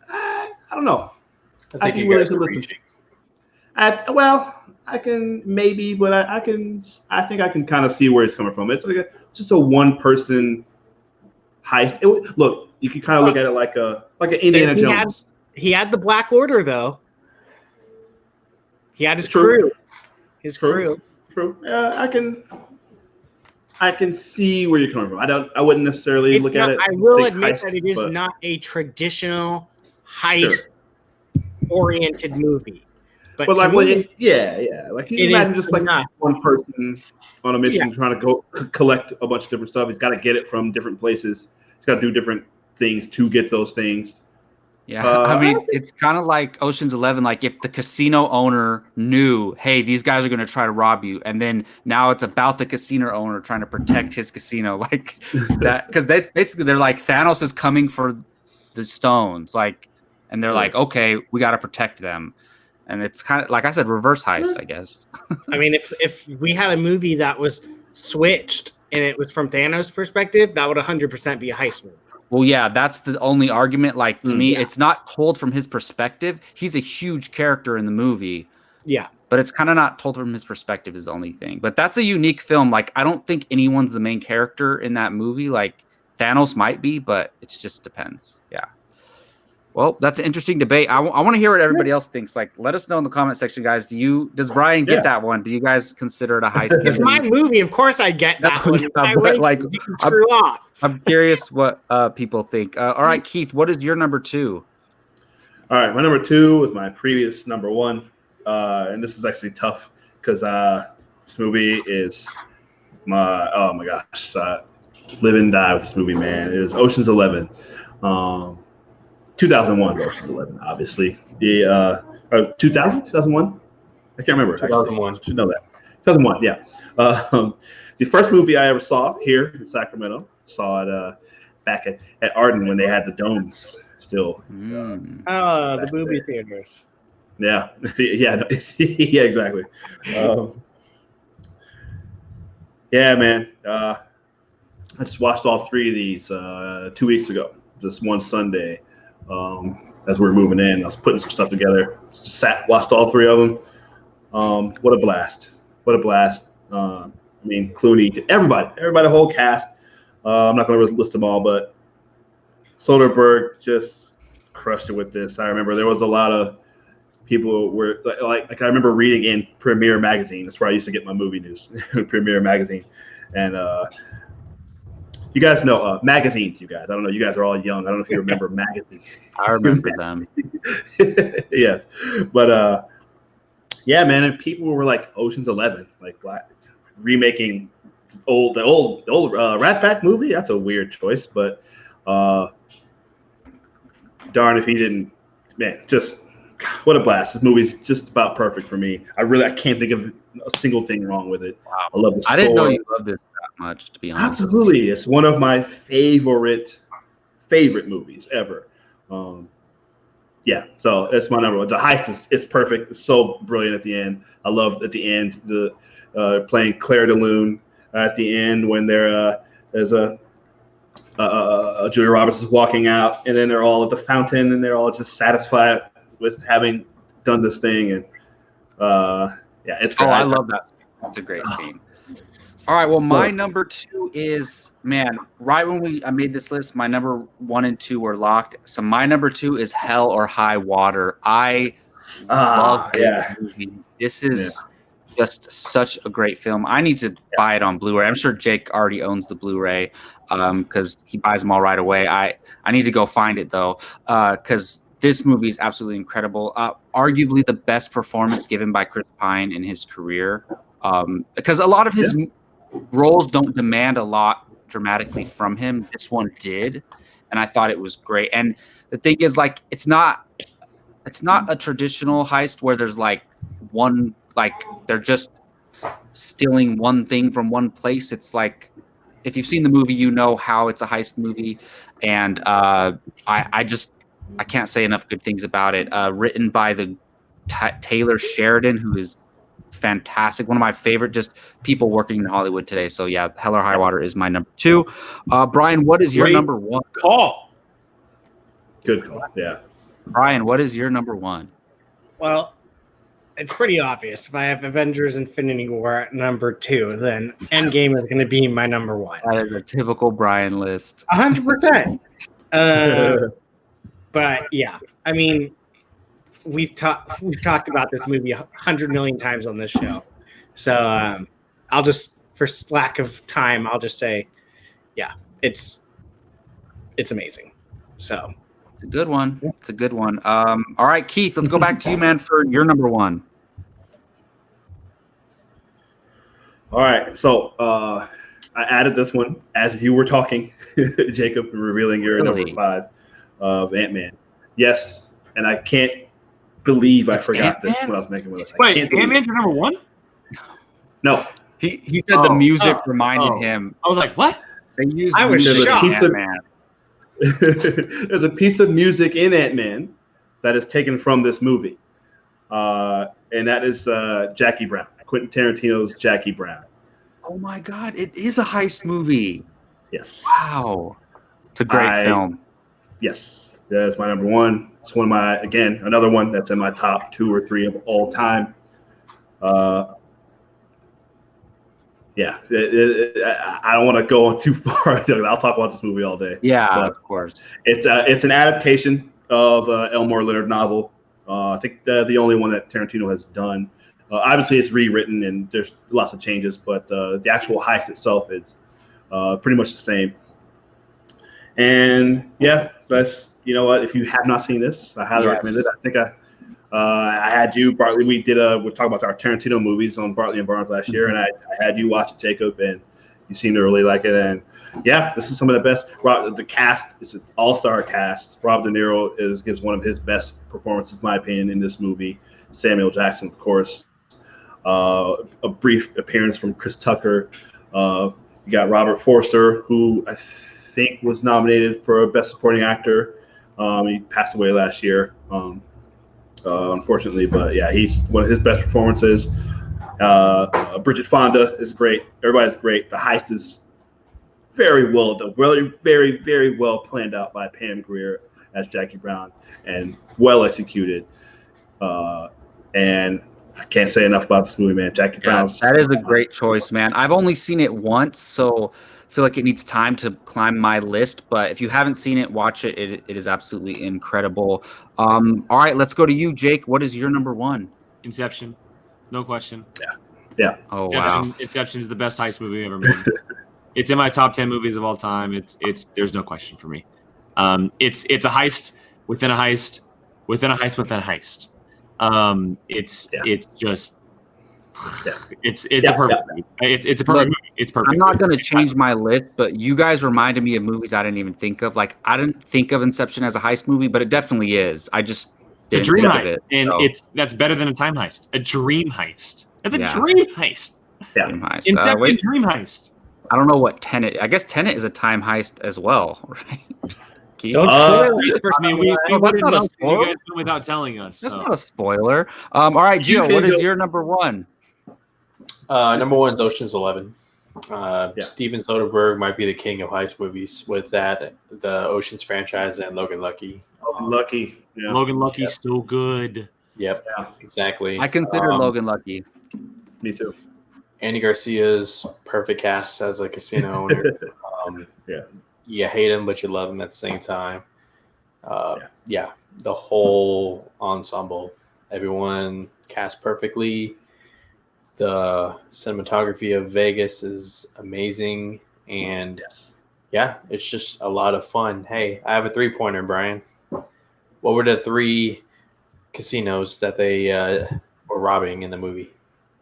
I don't know. I think you guys are reaching. I can maybe, but I think I can kind of see where it's coming from. It's like just a one-person heist. Look, you can kind of look at it like an Indiana Jones. He had the Black Order, though. He had his True. crew. His crew. True. I can see where you're coming from. I wouldn't necessarily look at it. I will admit that it is not a traditional heist-oriented movie. But like, like you imagine just like one person on a mission trying to go collect a bunch of different stuff. He's got to get it from different places. He's got to do different things to get those things. Yeah, I mean, it's kind of like Ocean's 11. Like if the casino owner knew, hey, these guys are going to try to rob you, and then now it's about the casino owner trying to protect his casino, like that, because that's basically they're like Thanos is coming for the stones, like, and they're like, okay, we got to protect them, and it's kind of like I said, reverse heist, I guess. I mean, if we had a movie that was switched and it was from Thanos' perspective, that would 100% be a heist movie. Well, yeah, that's the only argument. Like, to me, it's not told from his perspective. He's a huge character in the movie. Yeah. But it's kind of not told from his perspective is the only thing. But that's a unique film. Like, I don't think anyone's the main character in that movie. Like, Thanos might be, but it just depends. Yeah. Well, that's an interesting debate. I want to hear what everybody else thinks. Like, let us know in the comment section, guys. Does Brian get that one? Do you guys consider it a heist? It's my movie. Of course I get that one. You can screw off. I'm curious what people think. All right, Keith, what is your number 2? All right, my number 2 was my previous number 1. And this is actually tough because this movie is oh my gosh, live and die with this movie, man. It is Ocean's 11. 2001 Ocean's 11, obviously. The 2001? I can't remember. 2001. I should know that. 2001, yeah. The first movie I ever saw here in Sacramento. Saw it back at Arden when they had the domes still. The movie theaters. Yeah. Yeah, exactly. Yeah, man. just watched all three of these 2 weeks ago, just one Sunday. As we were moving in, I was putting some stuff together. Watched all three of them. What a blast! What a blast! I mean, Clooney, everybody, the whole cast. I'm not going to list them all, but Soderbergh just crushed it with this. I remember there was a lot of people were like I remember reading in Premiere magazine. That's where I used to get my movie news, Premiere magazine, and you guys know magazines. You guys, I don't know. You guys are all young. I don't know if you remember magazines. I remember them. Yes, but yeah, man, and people were like Ocean's 11, like remaking the old Rat Pack movie. That's a weird choice, but darn if he didn't. Man, just what a blast! This movie's just about perfect for me. I can't think of a single thing wrong with it. Wow. I love the score. I didn't know you loved this that much, to be honest. Absolutely, it's one of my favorite movies ever. Yeah, so it's my number one. The heist is perfect. It's so brilliant at the end. I loved at the end the playing Claire de Lune at the end when there's Julia Roberts is walking out, and then they're all at the fountain, and they're all just satisfied with having done this thing, and yeah, it's great. Oh, I love that. That's a great scene. All right, well, my number two is, man, right when I made this list, my number 1 and 2 were locked. So my number 2 is Hell or High Water. I love this movie. This is just such a great film. I need to buy it on Blu-ray. I'm sure Jake already owns the Blu-ray because he buys them all right away. I need to go find it, though, because this movie is absolutely incredible. Arguably the best performance given by Chris Pine in his career, because a lot of his roles don't demand a lot dramatically from him. This one did, and I thought it was great. And the thing is, like, it's not a traditional heist where there's like one, like they're just stealing one thing from one place. It's like, if you've seen the movie, you know how it's a heist movie, and I can't say enough good things about it. Written by the Taylor Sheridan, who is fantastic. One of my favorite just people working in Hollywood today. So yeah, Hell or High Water is my number 2. Brian, what is your number 1? Call. Good call. Yeah. Brian, what is your number 1? Well, it's pretty obvious. If I have Avengers Infinity War at number 2, then End Game is going to be my number 1. That is a typical Brian list. 100%. But yeah, I mean, we've talked about this movie 100 million times on this show. So I'll just, for lack of time, I'll just say, yeah, it's amazing. So it's a good one. It's a good one. All right, Keith, let's go back to you, man, for your number 1. All right, so I added this one as you were talking, Jacob, revealing your number 5 of Ant-Man. Yes, and I can't believe I forgot this when I was making my list. Wait, Ant-Man's your number 1? No. He said the music reminded him. I was like, what? They used I was music in shocked. Ant-Man. There's a piece of music in Ant-Man that is taken from this movie, and that is Jackie Brown, Quentin Tarantino's Jackie Brown. Oh my God, it is a heist movie. Yes. Wow. It's a great film. Yes. That's my number 1. It's one of my, again, another one that's in my top 2 or 3 of all time. Yeah. I don't want to go on too far. I'll talk about this movie all day. Yeah, but of course. It's an adaptation of Elmore Leonard novel. I think the only one that Tarantino has done. Obviously, it's rewritten and there's lots of changes, but the actual heist itself is pretty much the same. And yeah, that's, you know what? If you have not seen this, I highly recommend it. I think I had you, Bartley. We talked about our Tarantino movies on Bartley and Barnes last year, and I had you watch it, Jacob, and you seem to really like it. And yeah, this is some of the best. The cast is an all-star cast. Rob De Niro gives one of his best performances, in my opinion, in this movie. Samuel Jackson, of course. A brief appearance from Chris Tucker. You got Robert Forster, who I think was nominated for Best Supporting Actor. He passed away last year, unfortunately. But yeah, he's one of his best performances. Bridget Fonda is great. Everybody's great. The heist is very well done, very, very, very well planned out by Pam Grier as Jackie Brown, and well executed. And I can't say enough about this movie, man. Jackie Brown's that is a great choice, man. I've only seen it once, so I feel like it needs time to climb my list. But if you haven't seen it, watch it. It is absolutely incredible. All right, let's go to you, Jake. What is your number one? Inception, no question. Yeah. Oh Inception, wow. Inception is the best heist movie ever made. It's in my top 10 movies of all time. It's there's no question for me. It's a heist within a heist within a heist within a heist. It's just it's a perfect movie. It's a perfect movie. It's perfect. I'm not going to change my list, but you guys reminded me of movies I didn't even think of. Like, I didn't think of Inception as a heist movie, but it definitely is. I just it's a dream think heist, of it, and so. that's better than a time heist. A dream heist. That's a Yeah. dream heist. Dream heist. Inception Wait, dream heist. I don't know what Tenet. I guess Tenet is a time heist as well, right? Keith? Don't spoil it for I mean, we that's wouldn't not a know because you spoiler. guys went without telling us. That's So. not a spoiler. All right, You Gio, can what is go- your number one? Number one is Ocean's 11. Yeah. Steven Soderbergh might be the king of heist movies with that, the Ocean's franchise, and Logan Lucky. Lucky. Yeah. Logan Lucky's so good. Yep, Yeah. exactly. I consider Um, Logan Lucky. Me too. Andy Garcia's perfect cast as a casino owner. Yeah. You hate him, but you love him at the same time. Yeah, the whole ensemble, everyone cast perfectly. The cinematography of Vegas is amazing, and yeah, it's just a lot of fun. Hey, I have a 3-pointer, Brian. What were the 3 casinos that they were robbing in the movie?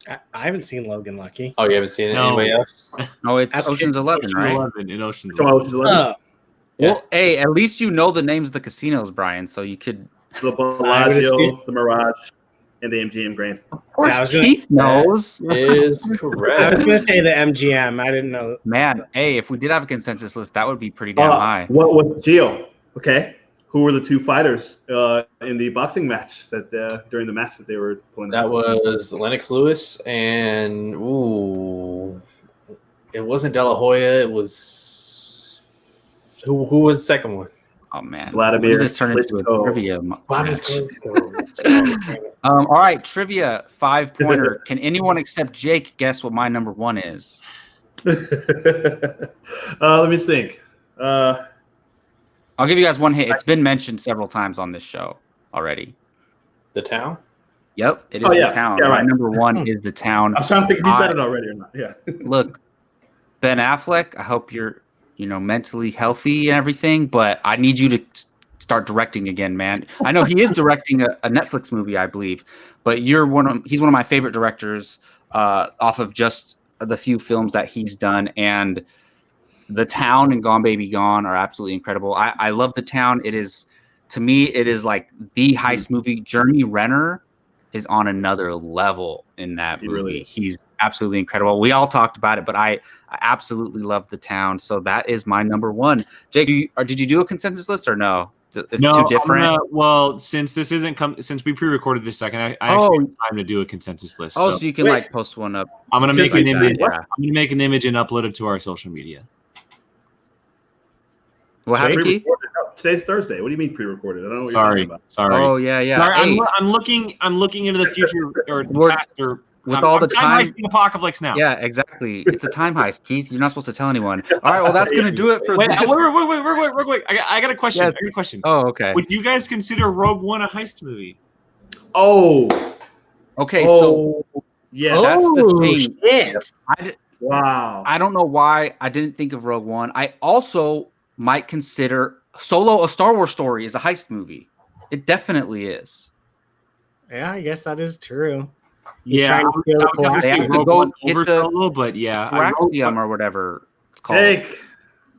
I haven't seen Logan Lucky. Oh, you haven't seen it? No. Anybody else? No, it's That's Ocean's 11, Ocean's right? 11 in Ocean's Come 11. on, Ocean's 11. Well, hey, at least you know the names of the casinos, Brian, so you could. The I would assume- Bellagio, the Mirage, and the MGM Grand. Of course, I was gonna- Keith knows. Is I was correct. going to say the MGM. I didn't know. Man, hey, if we did have a consensus list, that would be pretty damn high. What was Gio? Okay. Who were the 2 fighters in the boxing match that during the match that they were pulling? That was Lennox Lewis, and it wasn't De La Hoya. It was who was the second one? Oh man, Vladimir this turned into a Klitschko. trivia. Klitschko. All right, trivia 5-pointer. Can anyone except Jake guess what my number one is? Let me think. I'll give you guys one hint. It's been mentioned several times on this show already. The Town. Yep, it is Oh, yeah. the town. Yeah, My right. number one is the town. I was trying to think if he said it already or not. Yeah. Look, Ben Affleck, I hope you're, mentally healthy and everything, but I need you to start directing again, man. I know he is directing a Netflix movie, I believe, but he's one of my favorite directors off of just the few films that he's done, and The Town and Gone Baby Gone are absolutely incredible. I love The Town. To me, it is like the heist movie. Jeremy Renner is on another level in that movie. Really is. He's absolutely incredible. We all talked about it, but I absolutely love The Town. So that is my number one. Jake, did you do a consensus list or no? It's No, too different. Well, since this isn't since we pre-recorded this second, I actually have time to do a consensus list. So So you can like post one up. I'm gonna Just make an like that, image. yeah. I'm gonna make an image and upload it to our social media. What happened, Keith? Pre-recorded? No, today's Thursday. What do you mean pre-recorded? I don't know what Sorry, you're talking sorry. Oh yeah. Sorry, Hey, I'm looking into the future or the We're- past or with I'm, all I'm the time time. heisting Apocaflix now. Yeah, exactly. It's a time heist, Keith. You're not supposed to tell anyone. All right, well, that's gonna do it for Wait, this. wait. I got a question. Yes. I got a question. Oh, okay. Would you guys consider Rogue One a heist movie? Oh, Okay, so yes. that's the thing. Shit. Wow. I don't know why I didn't think of Rogue One. I also might consider Solo: A Star Wars Story is a heist movie. It definitely is. Yeah, I guess that is true. He's Yeah, trying to feel the I would They say have to Rogue go One get over the Solo, but yeah, Coaxium or whatever it's called. Jake,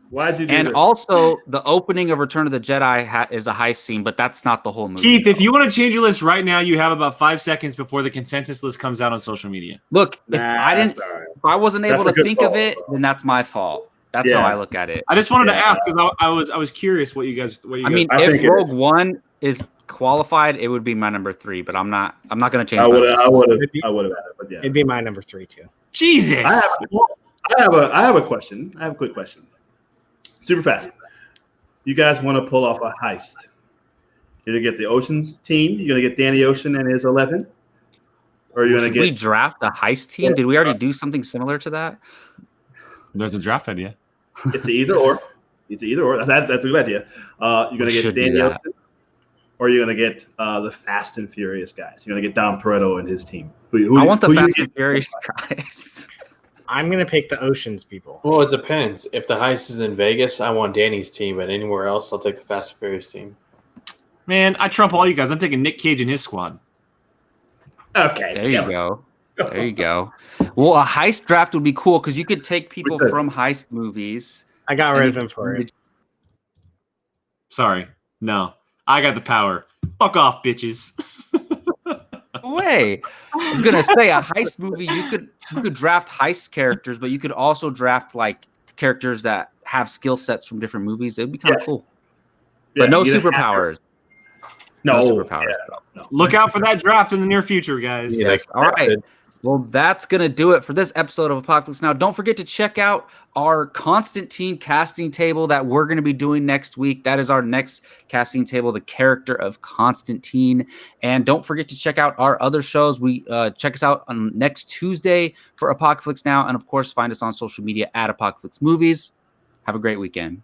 why'd you do And this? also, the opening of Return of the Jedi is a heist scene, but that's not the whole movie. Keith, if you want to change your list right now, you have about 5 seconds before the consensus list comes out on social media. Look, if Nah, I didn't, that's all right. if I wasn't able That's a to good think of call, it, bro. then that's my fault. That's Yeah. how I look at it. I just wanted to Yeah. ask because I was curious what you guys. I mean, I if think it Rogue is. One is qualified, it would be my number 3. But I'm not going to change. I my would list. have, but yeah. It'd be my number 3 too. Jesus. I have a question. I have a quick question. super fast. You guys want to pull off a heist. You're going to get the Ocean's team. You're going to get Danny Ocean and his 11. Or you're going to we get... draft a heist team? Did we already do something similar to that? There's a draft idea. It's either or. It's either or. That's a good idea. You're going to get Danny Ocean, or you're going to get the Fast and Furious guys. You're going to get Dom Toretto and his team. I want the Fast and Furious guys. I'm going to pick the Oceans people. Well, it depends. If the heist is in Vegas, I want Danny's team, but anywhere else, I'll take the Fast and Furious team. Man, I trump all you guys. I'm taking Nick Cage and his squad. Okay. There you go. There you go. Well, a heist draft would be cool because you could take people from heist movies. I got rid of him for it. Sorry. No. I got the power. Fuck off, bitches. Way. I was gonna say a heist movie, you could draft heist characters, but you could also draft like characters that have skill sets from different movies. It'd be kind of cool. Yeah, but no superpowers. No superpowers. No. Look out for that draft in the near future, guys. Yes. All right. Well, that's going to do it for this episode of Apocaflix Now. Don't forget to check out our Constantine casting table that we're going to be doing next week. That is our next casting table, the character of Constantine. And don't forget to check out our other shows. We check us out on next Tuesday for Apocaflix Now. And, of course, find us on social media at Apocaflix Movies. Have a great weekend.